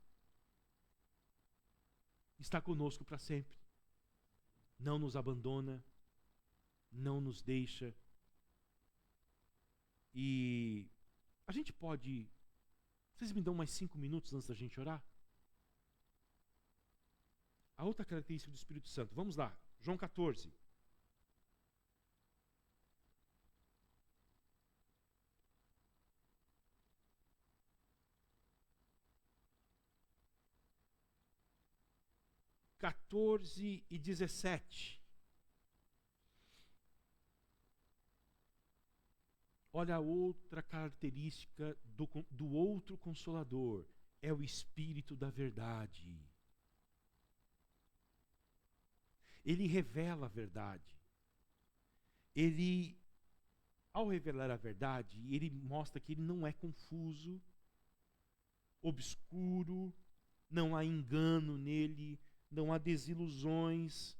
está conosco para sempre. Não nos abandona, não nos deixa. E a gente pode... Vocês me dão mais 5 minutos antes da gente orar? A outra característica do Espírito Santo. Vamos lá. João 14. (14 e 17). Olha a outra característica do outro Consolador. É o Espírito da verdade. Ele revela a verdade. Ele, ao revelar a verdade, ele mostra que ele não é confuso, obscuro, não há engano nele, não há desilusões.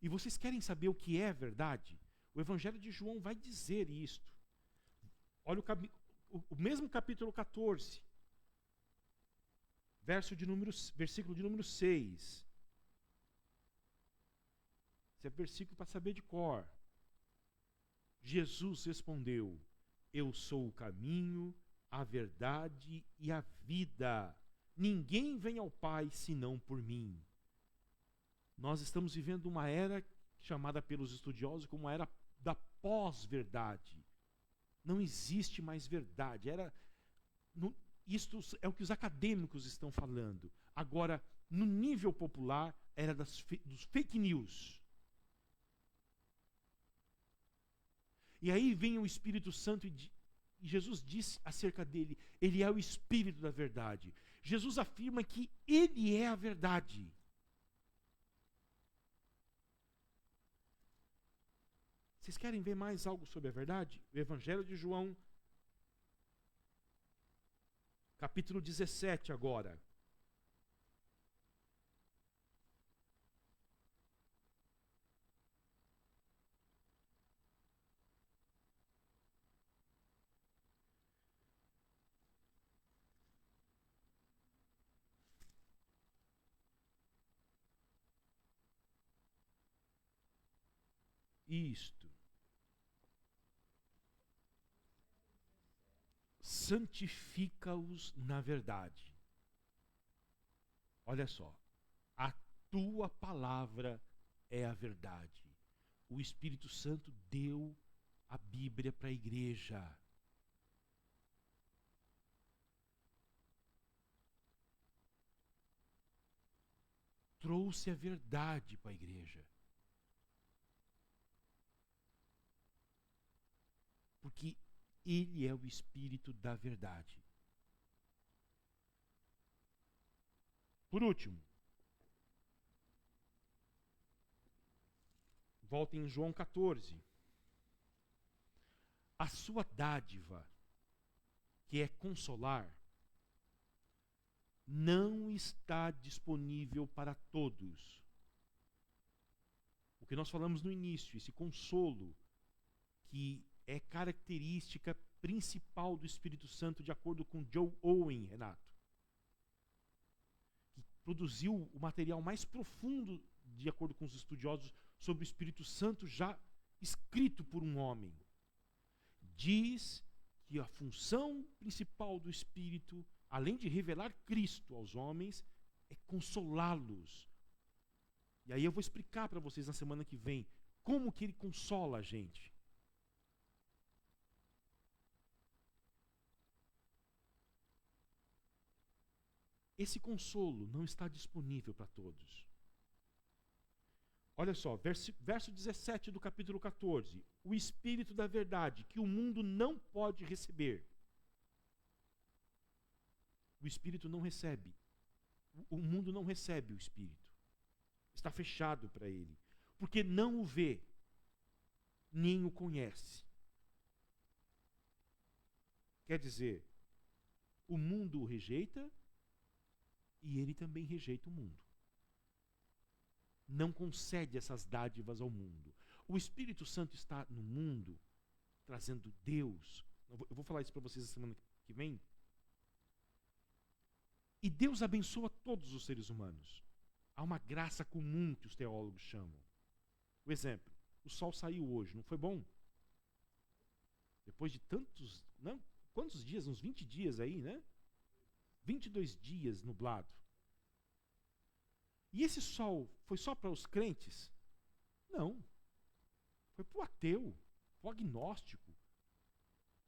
E vocês querem saber o que é verdade? O Evangelho de João vai dizer isto. Olha o mesmo capítulo 14, versículo de número 6. Esse é versículo para saber de cor. Jesus respondeu: eu sou o caminho, a verdade e a vida. Ninguém vem ao Pai senão por mim. Nós estamos vivendo uma era chamada pelos estudiosos como a era da pós-verdade. Não existe mais verdade. Isto é o que os acadêmicos estão falando. Agora, no nível popular, era dos fake news. E aí vem o Espírito Santo e Jesus disse acerca dele, ele é o Espírito da verdade. Jesus afirma que ele é a verdade. Vocês querem ver mais algo sobre a verdade? O Evangelho de João, capítulo 17 agora. Isto. Santifica-os na verdade. Olha só. A tua palavra é a verdade. O Espírito Santo deu a Bíblia para a igreja. Trouxe a verdade para a igreja. Porque Ele é o Espírito da verdade. Por último, volta em João 14. A sua dádiva, que é consolar, não está disponível para todos. O que nós falamos no início, esse consolo, que é característica principal do Espírito Santo, de acordo com Joe Owen, Renato, que produziu o material mais profundo, de acordo com os estudiosos, sobre o Espírito Santo já escrito por um homem. Diz que a função principal do Espírito, além de revelar Cristo aos homens, é consolá-los. E aí eu vou explicar para vocês na semana que vem como que ele consola a gente. Esse consolo não está disponível para todos. Olha só, verso 17 do capítulo 14. O Espírito da verdade, que o mundo não pode receber. O Espírito não recebe. O mundo não recebe o Espírito. Está fechado para ele. Porque não o vê, nem o conhece. Quer dizer, o mundo o rejeita e ele também rejeita o mundo. Não concede essas dádivas ao mundo. O Espírito Santo está no mundo trazendo Deus. Eu vou falar isso para vocês na semana que vem. E Deus abençoa todos os seres humanos. Há uma graça comum que os teólogos chamam. O exemplo, o sol saiu hoje, não foi bom? Depois de tantos, não, quantos dias? Uns 20 dias aí, né? 22 dias nublado. E esse sol foi só para os crentes? Não. Foi para o ateu, para o agnóstico.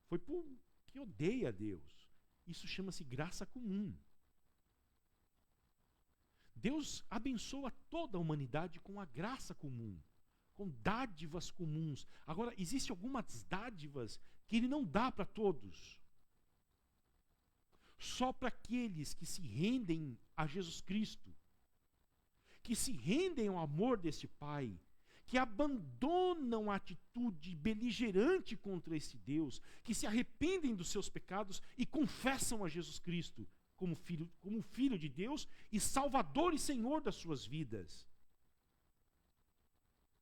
Foi para o que odeia a Deus. Isso chama-se graça comum. Deus abençoa toda a humanidade com a graça comum, com dádivas comuns. Agora, existem algumas dádivas que Ele não dá para todos. Só para aqueles que se rendem a Jesus Cristo, que se rendem ao amor desse Pai, que abandonam a atitude beligerante contra esse Deus, que se arrependem dos seus pecados e confessam a Jesus Cristo como filho de Deus e Salvador e Senhor das suas vidas.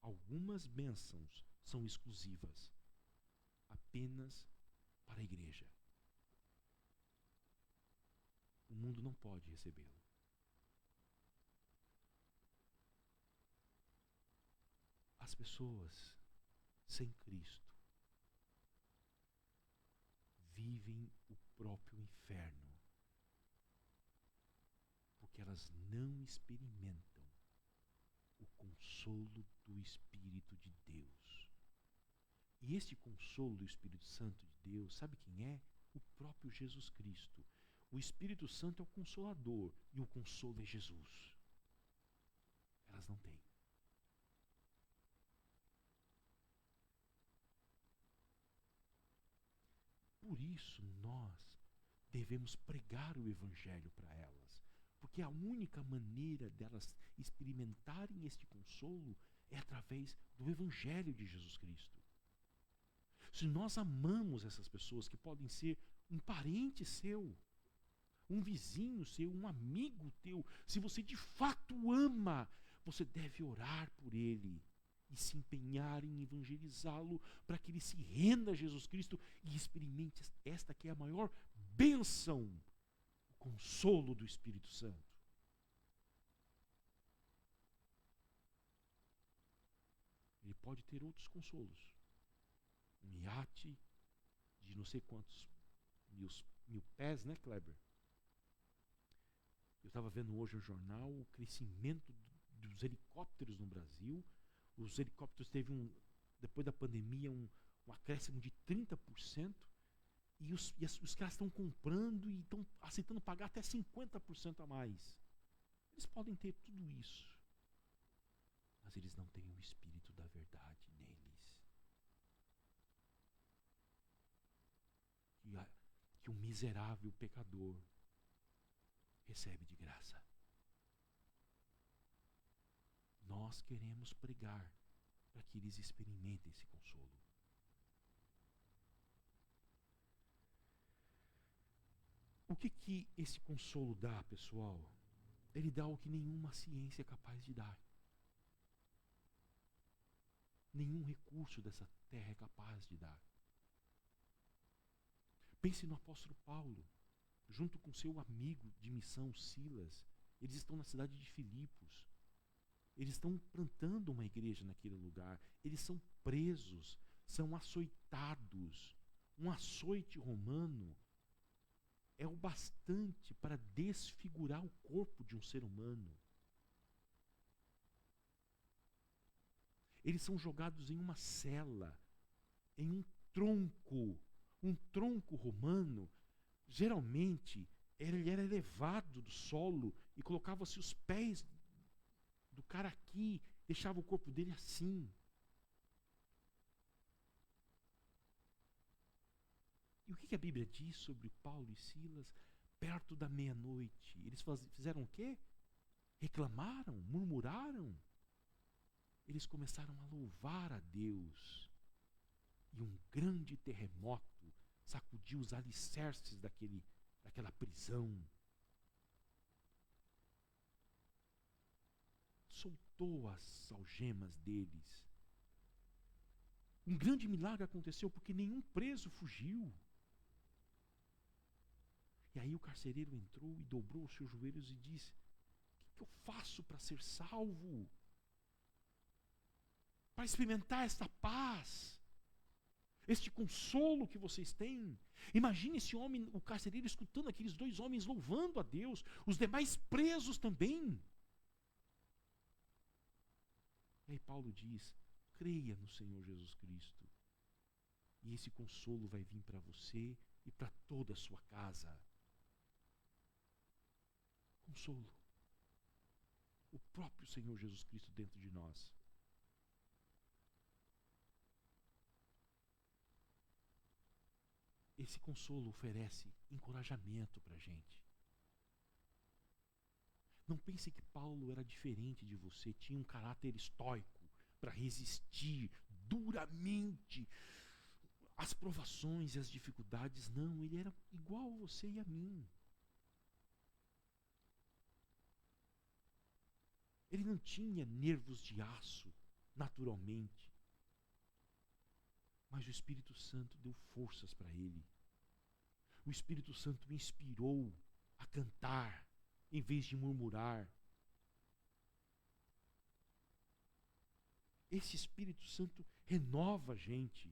Algumas bênçãos são exclusivas, apenas para a igreja. O mundo não pode recebê-lo. As pessoas sem Cristo vivem o próprio inferno, porque elas não experimentam o consolo do Espírito de Deus. E este consolo do Espírito Santo de Deus, sabe quem é? O próprio Jesus Cristo. O Espírito Santo é o Consolador e o consolo é Jesus. Elas não têm. Por isso nós devemos pregar o Evangelho para elas, porque a única maneira delas experimentarem este consolo é através do Evangelho de Jesus Cristo. se nós amamos essas pessoas que podem ser um parente seu, um vizinho seu, um amigo teu, se você de fato ama, você deve orar por ele e se empenhar em evangelizá-lo para que ele se renda a Jesus Cristo e experimente esta que é a maior bênção, o consolo do Espírito Santo. Ele pode ter outros consolos. Um iate de não sei quantos mil pés, né, Kleber? Eu estava vendo hoje no jornal o crescimento dos helicópteros no Brasil. Os helicópteros teve depois da pandemia, um acréscimo de 30%. E os caras estão comprando e estão aceitando pagar até 50% a mais. Eles podem ter tudo isso, mas eles não têm o Espírito da verdade neles. Que o miserável pecador recebe de graça. Nós queremos pregar para que eles experimentem esse consolo. O que esse consolo dá, pessoal? Ele dá o que nenhuma ciência é capaz de dar. Nenhum recurso dessa terra é capaz de dar. Pense no apóstolo Paulo, junto com seu amigo de missão Silas. Eles estão na cidade de Filipos. Eles estão plantando uma igreja naquele lugar. Eles são presos, são açoitados. Um açoite romano é o bastante para desfigurar o corpo de um ser humano. Eles são jogados em uma cela, em um tronco romano. Geralmente, ele era elevado do solo e colocava-se os pés do cara aqui, deixava o corpo dele assim. E o que a Bíblia diz sobre Paulo e Silas? Perto da meia-noite, eles fizeram o quê? Reclamaram, murmuraram. Eles começaram a louvar a Deus. E um grande terremoto sacudiu os alicerces daquela prisão. Soltou as algemas deles. Um grande milagre aconteceu porque nenhum preso fugiu. E aí o carcereiro entrou e dobrou os seus joelhos e disse: o que eu faço para ser salvo? Para experimentar esta paz, este consolo que vocês têm. Imagine esse homem, o carcereiro, escutando aqueles dois homens louvando a Deus, os demais presos também. E aí Paulo diz: creia no Senhor Jesus Cristo, e esse consolo vai vir para você e para toda a sua casa. Consolo. O próprio Senhor Jesus Cristo dentro de nós. Esse consolo oferece encorajamento para a gente. Não pense que Paulo era diferente de você, tinha um caráter estoico para resistir duramente às provações e às dificuldades. Não, ele era igual a você e a mim. Ele não tinha nervos de aço, naturalmente. Mas o Espírito Santo deu forças para ele. O Espírito Santo o inspirou a cantar, em vez de murmurar. Esse Espírito Santo renova a gente.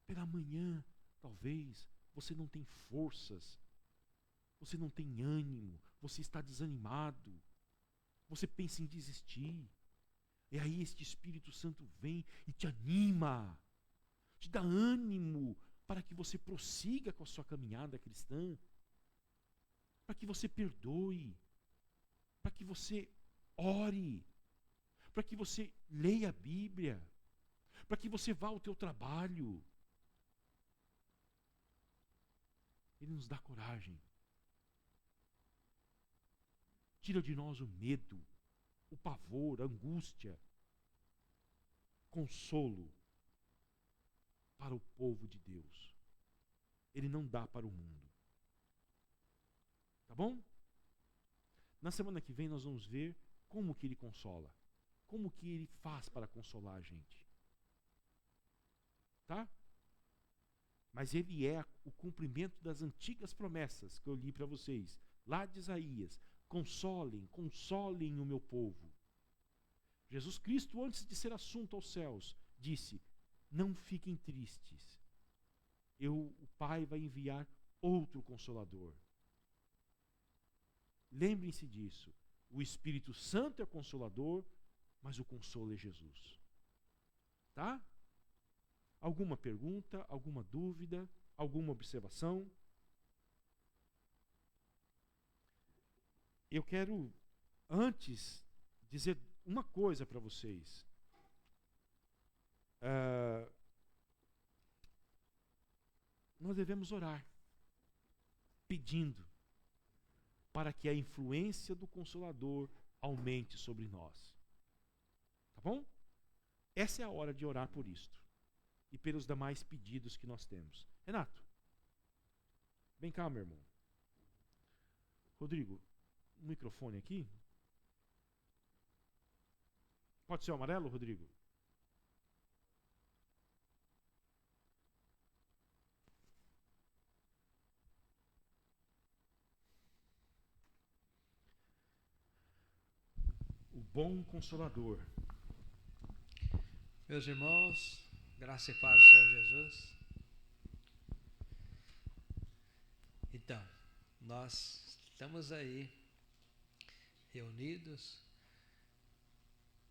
Pela manhã, talvez, você não tem forças, você não tem ânimo, você está desanimado, você pensa em desistir. E aí este Espírito Santo vem e te anima, te dá ânimo para que você prossiga com a sua caminhada cristã, para que você perdoe, para que você ore, para que você leia a Bíblia, para que você vá ao teu trabalho. Ele nos dá coragem. Tira de nós o medo, o pavor, a angústia. Consolo. para o povo de Deus. Ele não dá para o mundo. Tá bom? Na semana que vem nós vamos ver como que ele consola. Como que ele faz para consolar a gente. Tá? Mas ele é o cumprimento das antigas promessas que eu li para vocês. Lá de Isaías. Consolem, consolem o meu povo. Jesus Cristo, antes de ser assunto aos céus, disse: não fiquem tristes. O Pai vai enviar outro Consolador. Lembrem-se disso. O Espírito Santo é Consolador, mas o consolo é Jesus. Tá? Alguma pergunta, alguma dúvida, alguma observação? Eu quero, antes, dizer uma coisa para vocês. Nós devemos orar, pedindo para que a influência do Consolador aumente sobre nós. Tá bom? Essa é a hora de orar por isto. E pelos demais pedidos que nós temos. Renato, vem cá, meu irmão. Rodrigo, um microfone aqui. Pode ser o amarelo, Rodrigo? O bom Consolador.
Meus irmãos, graça e paz do Senhor Jesus. Então, nós estamos aí reunidos,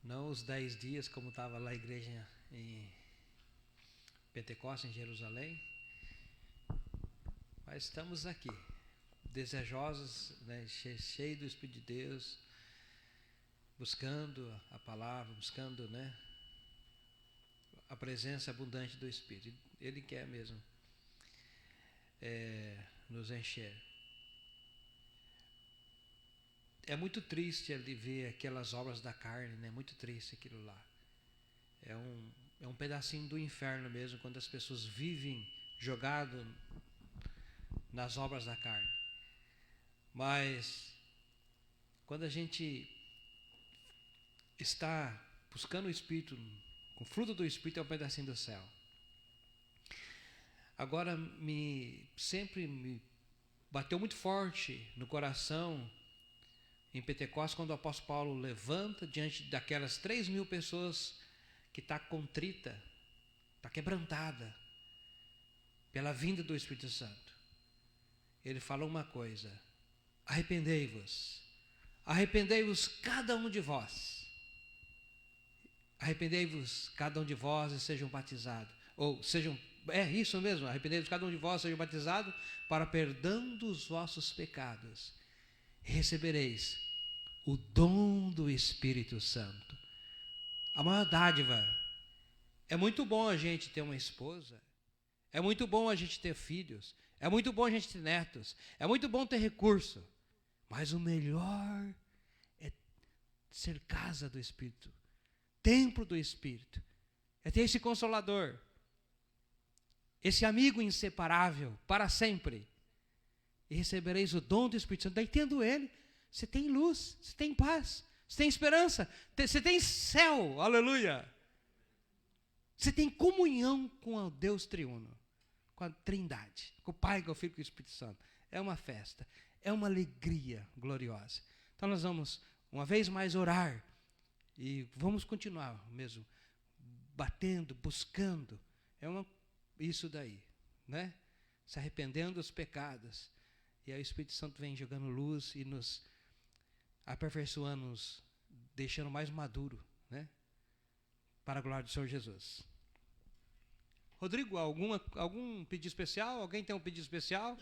não os 10 dias como estava lá a igreja em Pentecostes, em Jerusalém, mas estamos aqui, desejosos, né, cheios do Espírito de Deus, buscando a palavra, buscando, né, a presença abundante do Espírito. Ele quer mesmo nos encher. É muito triste ali ver aquelas obras da carne, né? Muito triste aquilo lá. É um pedacinho do inferno mesmo, quando as pessoas vivem jogado nas obras da carne. Mas quando a gente está buscando o Espírito, com o fruto do Espírito, é um pedacinho do céu. Agora sempre me bateu muito forte no coração em Pentecostes, quando o apóstolo Paulo levanta diante daquelas 3.000 pessoas que está contrita, está quebrantada pela vinda do Espírito Santo. Ele falou uma coisa: arrependei-vos, arrependei-vos cada um de vós, arrependei-vos cada um de vós e sejam batizados, ou sejam, isso mesmo, arrependei-vos cada um de vós, sejam batizados para perdão dos vossos pecados, e recebereis o dom do Espírito Santo. A maior dádiva. É muito bom a gente ter uma esposa, é muito bom a gente ter filhos, é muito bom a gente ter netos, é muito bom ter recurso, mas o melhor é ser casa do Espírito, templo do Espírito, é ter esse Consolador, esse amigo inseparável para sempre, e recebereis o dom do Espírito Santo. Daí, tendo ele, você tem luz, você tem paz, você tem esperança, você tem céu, aleluia. Você tem comunhão com o Deus triuno, com a Trindade, com o Pai, com o Filho e com o Espírito Santo. É uma festa, é uma alegria gloriosa. Então nós vamos, uma vez mais, orar e vamos continuar mesmo, batendo, buscando. Isso daí, né? Se arrependendo dos pecados. E aí o Espírito Santo vem jogando luz e nos aperfeiçoando, nos deixando mais maduro, né? Para a glória do Senhor Jesus. Rodrigo, algum pedido especial? Alguém tem um pedido especial?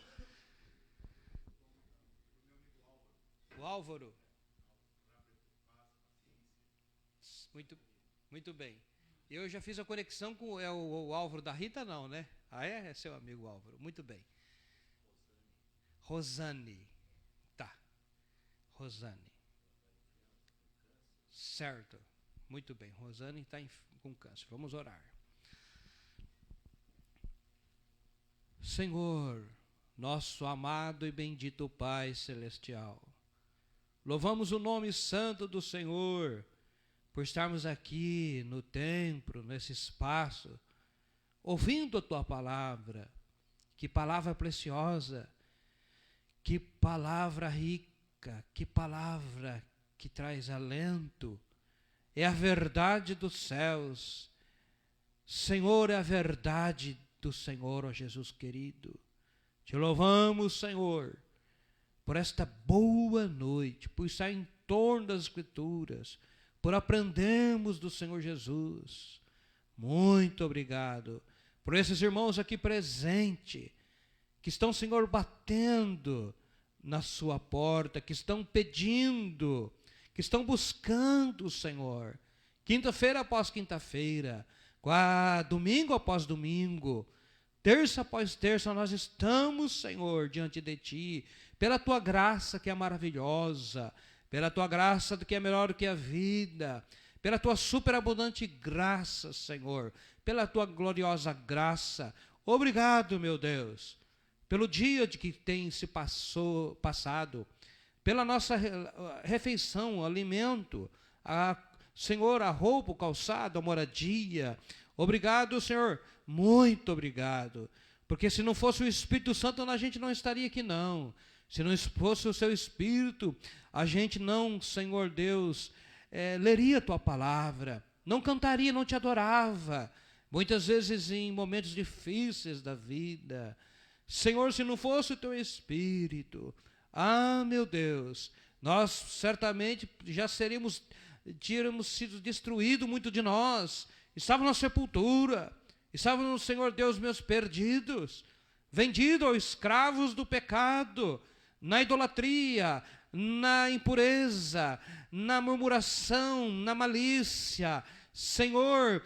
O Álvaro. Muito bem. Eu já fiz a conexão com o Álvaro da Rita, não, né? Ah, é seu amigo Álvaro. Muito bem. Rosane. Tá. Rosane. Certo. Muito bem. Rosane está com câncer. Vamos orar. Senhor, nosso amado e bendito Pai Celestial, louvamos o nome santo do Senhor por estarmos aqui no templo, nesse espaço, ouvindo a Tua palavra. Que palavra preciosa, que palavra rica, que palavra que traz alento. É a verdade dos céus. Senhor, é a verdade do Senhor, ó Jesus querido. Te louvamos, Senhor, por esta boa noite, por estar em torno das Escrituras, por aprendermos do Senhor Jesus. Muito obrigado por esses irmãos aqui presentes, que estão, Senhor, batendo na sua porta, que estão pedindo, que estão buscando o Senhor, quinta-feira após quinta-feira, domingo após domingo, terça após terça, nós estamos, Senhor, diante de Ti, pela Tua graça que é maravilhosa, pela Tua graça que é melhor do que a vida, pela Tua superabundante graça, Senhor, pela Tua gloriosa graça. Obrigado, meu Deus, pelo dia de que tem se passado, pela nossa refeição, alimento, Senhor, a roupa, o calçado, a moradia. Obrigado, Senhor, muito obrigado, porque se não fosse o Espírito Santo, a gente não estaria aqui não. Se não fosse o Seu Espírito, a gente não, Senhor Deus, leria a Tua palavra, não cantaria, não Te adorava, muitas vezes em momentos difíceis da vida. Senhor, se não fosse o Teu Espírito, meu Deus, nós certamente já tínhamos sido destruídos, muito de nós, estávamos na sepultura, estávamos, Senhor Deus, meus perdidos, vendidos aos escravos do pecado, na idolatria, na impureza, na murmuração, na malícia, Senhor,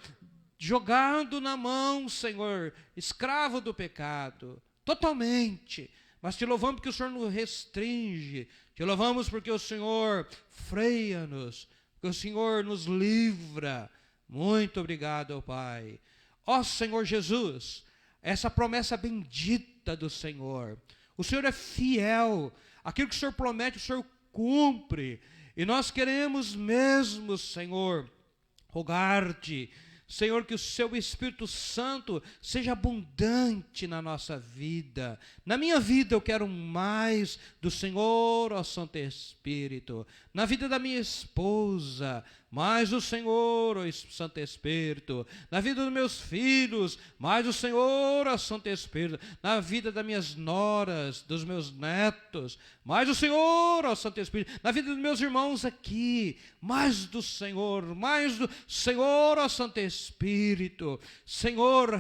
jogado na mão, Senhor, escravo do pecado, totalmente. Mas Te louvamos porque o Senhor nos restringe, Te louvamos porque o Senhor freia-nos, porque o Senhor nos livra. Muito obrigado, Pai. Ó Senhor Jesus, essa promessa bendita do Senhor, o Senhor é fiel, aquilo que o Senhor promete, o Senhor cumpre, e nós queremos mesmo, Senhor, rogar-Te, Senhor, que o Seu Espírito Santo seja abundante na nossa vida. Na minha vida eu quero mais do Senhor, ó Santo Espírito. Na vida da minha esposa, mais do Senhor, ó Santo Espírito. Na vida dos meus filhos, mais do Senhor, ó Santo Espírito. Na vida das minhas noras, dos meus netos, mais do Senhor, ó Santo Espírito. Na vida dos meus irmãos aqui, mais do Senhor, ó Santo Espírito. Senhor,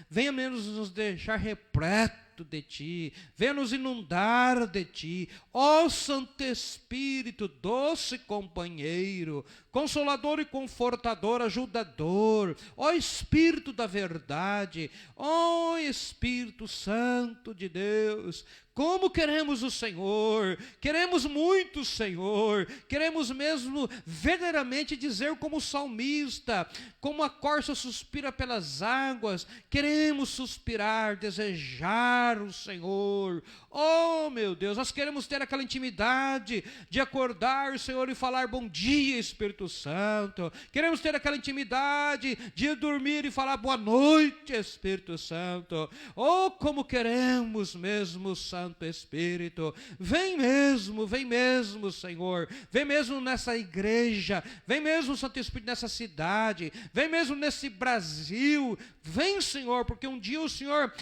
venha menos nos deixar repleto de Ti, venha nos inundar de Ti, ó Santo Espírito, doce companheiro, consolador e confortador, ajudador, ó Espírito da verdade, ó Espírito Santo de Deus. Como queremos o Senhor, queremos muito o Senhor, queremos mesmo verdadeiramente dizer como o salmista, como a corça suspira pelas águas, queremos suspirar, desejar o Senhor. Oh meu Deus, nós queremos ter aquela intimidade de acordar, Senhor, e falar bom dia, Espírito Santo. Queremos ter aquela intimidade de dormir e falar boa noite, Espírito Santo. Oh, como queremos mesmo, Santo Espírito. Vem mesmo, Senhor. Vem mesmo nessa igreja. Vem mesmo, Santo Espírito, nessa cidade. Vem mesmo nesse Brasil. Vem, Senhor, porque um dia o Senhor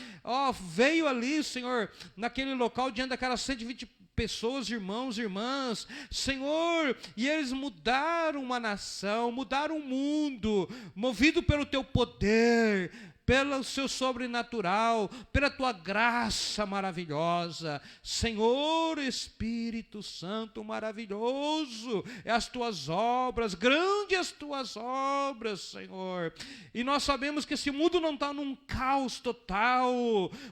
veio ali, Senhor, naquele local diante daquelas 120 pessoas, irmãos e irmãs, Senhor, e eles mudaram uma nação, mudaram um mundo, movido pelo Teu poder, pelo Seu sobrenatural, pela Tua graça maravilhosa. Senhor, Espírito Santo maravilhoso, é as Tuas obras, grandes as Tuas obras, Senhor. E nós sabemos que esse mundo não está num caos total,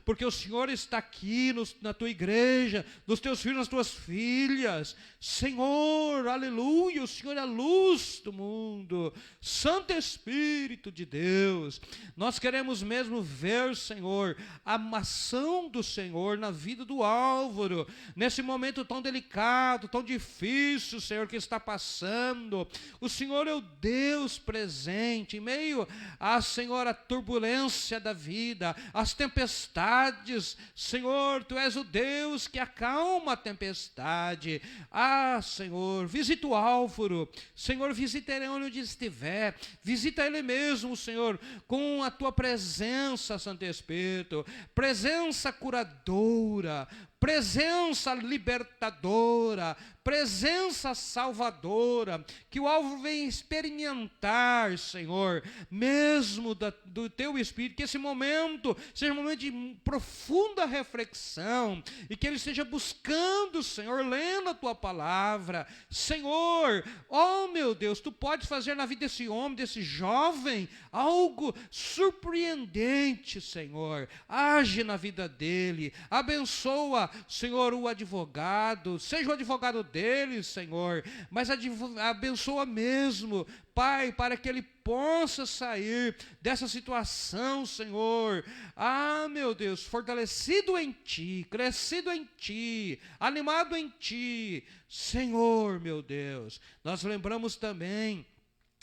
porque o Senhor está aqui na Tua igreja, nos Teus filhos, nas Tuas filhas. Senhor, aleluia, o Senhor é a luz do mundo. Santo Espírito de Deus, nós queremos queremos mesmo ver, Senhor, a ação do Senhor na vida do Álvaro, nesse momento tão delicado, tão difícil, Senhor, que está passando. O Senhor é o Deus presente, em meio à, Senhor, a turbulência da vida, as tempestades. Senhor, Tu és o Deus que acalma a tempestade. Ah, Senhor, visita o Álvaro. Senhor, visita ele onde estiver. Visita ele mesmo, Senhor, com a Tua presença, Santo Espírito. Presença curadora, presença libertadora, presença salvadora, que o Álvaro venha experimentar, Senhor, mesmo do Teu Espírito, que esse momento seja um momento de profunda reflexão, e que ele esteja buscando, Senhor, lendo a Tua palavra. Senhor, oh meu Deus, Tu podes fazer na vida desse homem, desse jovem, algo surpreendente, Senhor. Age na vida dele, abençoa, Senhor, o advogado, seja o advogado dele, Senhor, mas abençoa mesmo, Pai, para que ele possa sair dessa situação, Senhor. Ah, meu Deus, fortalecido em Ti, crescido em Ti, animado em Ti, Senhor, meu Deus. Nós lembramos também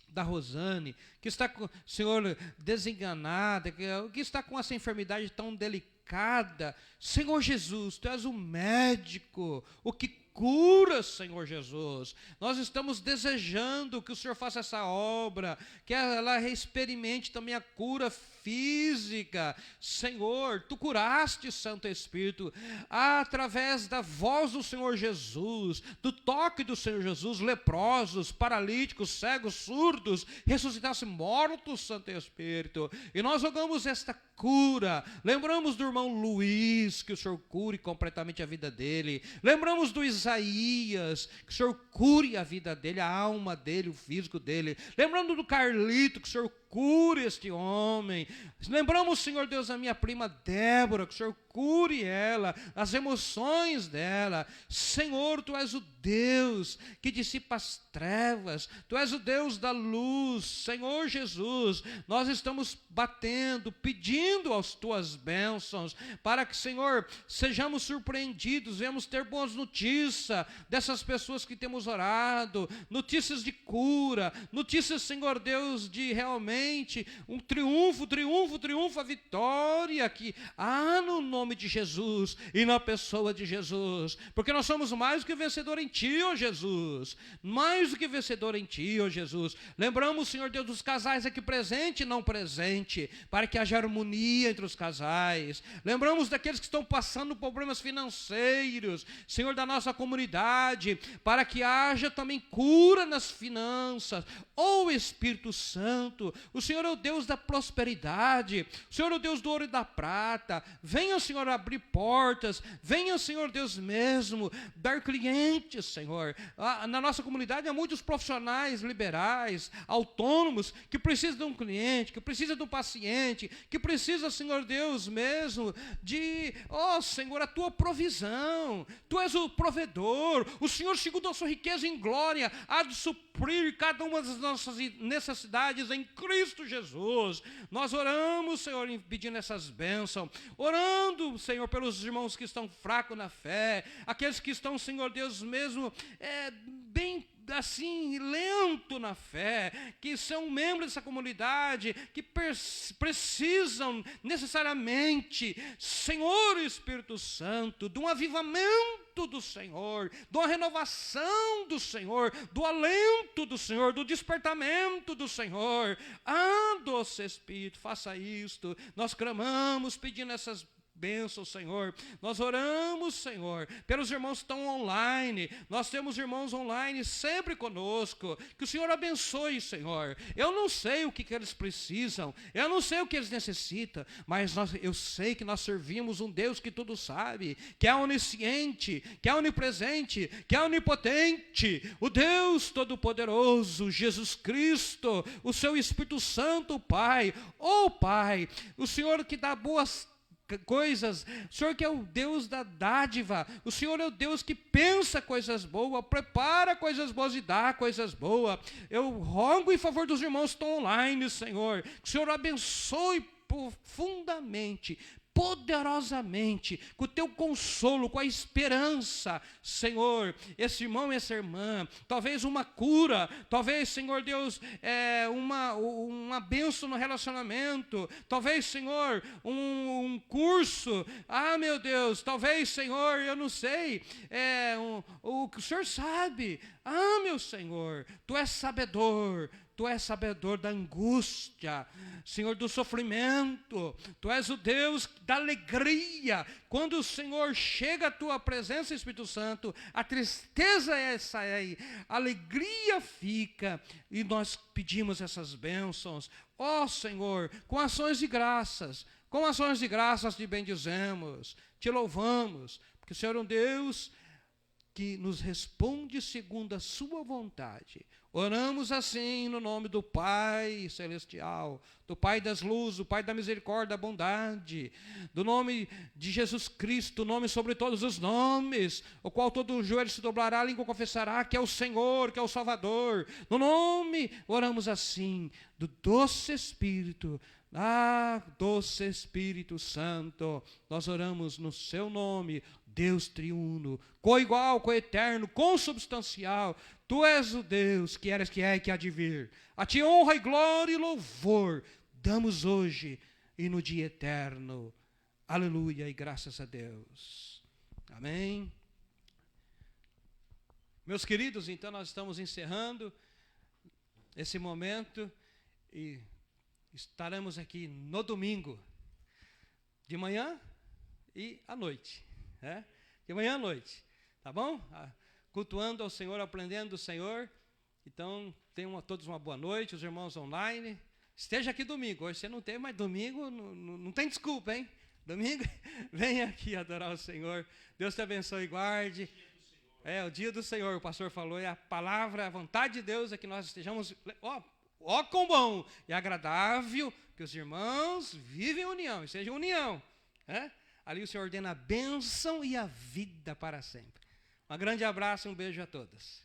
da Rosane, que está, Senhor, desenganada, que está com essa enfermidade tão delicada. Senhor Jesus, Tu és o médico, o que cura, Senhor Jesus. Nós estamos desejando que o Senhor faça essa obra, que ela experimente também a cura física. Senhor, Tu curaste, Santo Espírito, através da voz do Senhor Jesus, do toque do Senhor Jesus, leprosos, paralíticos, cegos, surdos, ressuscitasse mortos, Santo Espírito. E nós rogamos esta cura. Lembramos do irmão Luiz, que o Senhor cure completamente a vida dele. Lembramos do Isaías, que o Senhor cure a vida dele, a alma dele, o físico dele. Lembrando do Carlito, que o Senhor cure este homem. Lembramos, Senhor Deus, a minha prima Débora, que o Senhor cure ela, as emoções dela. Senhor, Tu és o Deus que dissipa as trevas, Tu és o Deus da luz. Senhor Jesus, nós estamos batendo, pedindo as Tuas bênçãos, para que, Senhor, sejamos surpreendidos, venhamos ter boas notícias dessas pessoas que temos orado, notícias de cura, notícias, Senhor Deus, de realmente um triunfo, a vitória que há no nome de Jesus e na pessoa de Jesus, porque nós somos mais do que vencedor em Ti, ó Jesus, mais do que vencedor em Ti, ó Jesus. Lembramos, Senhor Deus, dos casais aqui presente e não presente, para que haja harmonia entre os casais. Lembramos daqueles que estão passando problemas financeiros, Senhor, da nossa comunidade, para que haja também cura nas finanças. Ó Espírito Santo, o Senhor é o Deus da prosperidade, o Senhor é o Deus do ouro e da prata. Venha, Senhor, abrir portas, venha, Senhor Deus mesmo, dar clientes, Senhor. Na nossa comunidade há muitos profissionais liberais, autônomos, que precisam de um cliente, que precisam de um paciente, que precisa, Senhor Deus mesmo, de, ó Senhor, a Tua provisão. Tu és o provedor, o Senhor, segundo a Sua riqueza em glória, há de suprir cada uma das nossas necessidades em Cristo Jesus. Nós oramos, Senhor, pedindo essas bênçãos, orando, Senhor, pelos irmãos que estão fracos na fé, aqueles que estão, Senhor Deus mesmo, bem assim, lento na fé, que são membros dessa comunidade, que precisam necessariamente, Senhor Espírito Santo, de um avivamento do Senhor, de uma renovação do Senhor, do alento do Senhor, do despertamento do Senhor. Ah, doce Espírito, faça isto. Nós clamamos pedindo essas bênçãos, Senhor. Nós oramos, Senhor, pelos irmãos que estão online. Nós temos irmãos online sempre conosco. Que o Senhor abençoe, Senhor. Eu não sei o que eles precisam, eu não sei o que eles necessitam, mas eu sei que nós servimos um Deus que tudo sabe, que é onisciente, que é onipresente, que é onipotente, o Deus Todo-Poderoso, Jesus Cristo, o Seu Espírito Santo, Pai. Oh, Pai, o Senhor que dá boas coisas, o Senhor que é o Deus da dádiva, o Senhor é o Deus que pensa coisas boas, prepara coisas boas e dá coisas boas. Eu rogo em favor dos irmãos que estão online, Senhor, que o Senhor abençoe profundamente, poderosamente, com o teu consolo, com a esperança, Senhor, esse irmão e essa irmã, talvez uma cura, talvez, Senhor Deus, uma bênção no relacionamento, talvez, Senhor, um curso, meu Deus, talvez, Senhor, eu não sei, o que o Senhor sabe, meu Senhor, Tu és sabedor, Tu és sabedor da angústia, Senhor, do sofrimento. Tu és o Deus da alegria. Quando o Senhor chega à Tua presença, Espírito Santo, a tristeza sai, a alegria fica. E nós pedimos essas bênçãos. Senhor, com ações de graças te bendizemos, te louvamos, porque o Senhor é um Deus que nos responde segundo a sua vontade. Oramos assim no nome do Pai Celestial, do Pai das luzes, do Pai da misericórdia, da bondade, do nome de Jesus Cristo, nome sobre todos os nomes, o qual todo joelho se doblará, a língua confessará que é o Senhor, que é o Salvador. No nome, oramos assim, do doce Espírito, doce Espírito Santo, nós oramos no seu nome, Deus triuno, coigual, coeterno, consubstancial. Tu és o Deus que eras, que é e que há de vir. A Ti honra e glória e louvor damos hoje e no dia eterno. Aleluia e graças a Deus. Amém. Meus queridos, então nós estamos encerrando esse momento e estaremos aqui no domingo, de manhã e à noite. De manhã à noite, tá bom? Cultuando ao Senhor, aprendendo do Senhor. Então, tenham a todos uma boa noite, os irmãos online. Esteja aqui domingo. Hoje você não tem, mas domingo não tem desculpa, hein? Domingo, venha aqui adorar o Senhor. Deus te abençoe e guarde. O dia do Senhor, o pastor falou, é a palavra, a vontade de Deus é que nós estejamos, com bom e agradável, que os irmãos vivem em união, e seja união, Ali o Senhor ordena a bênção e a vida para sempre. Um grande abraço e um beijo a todos.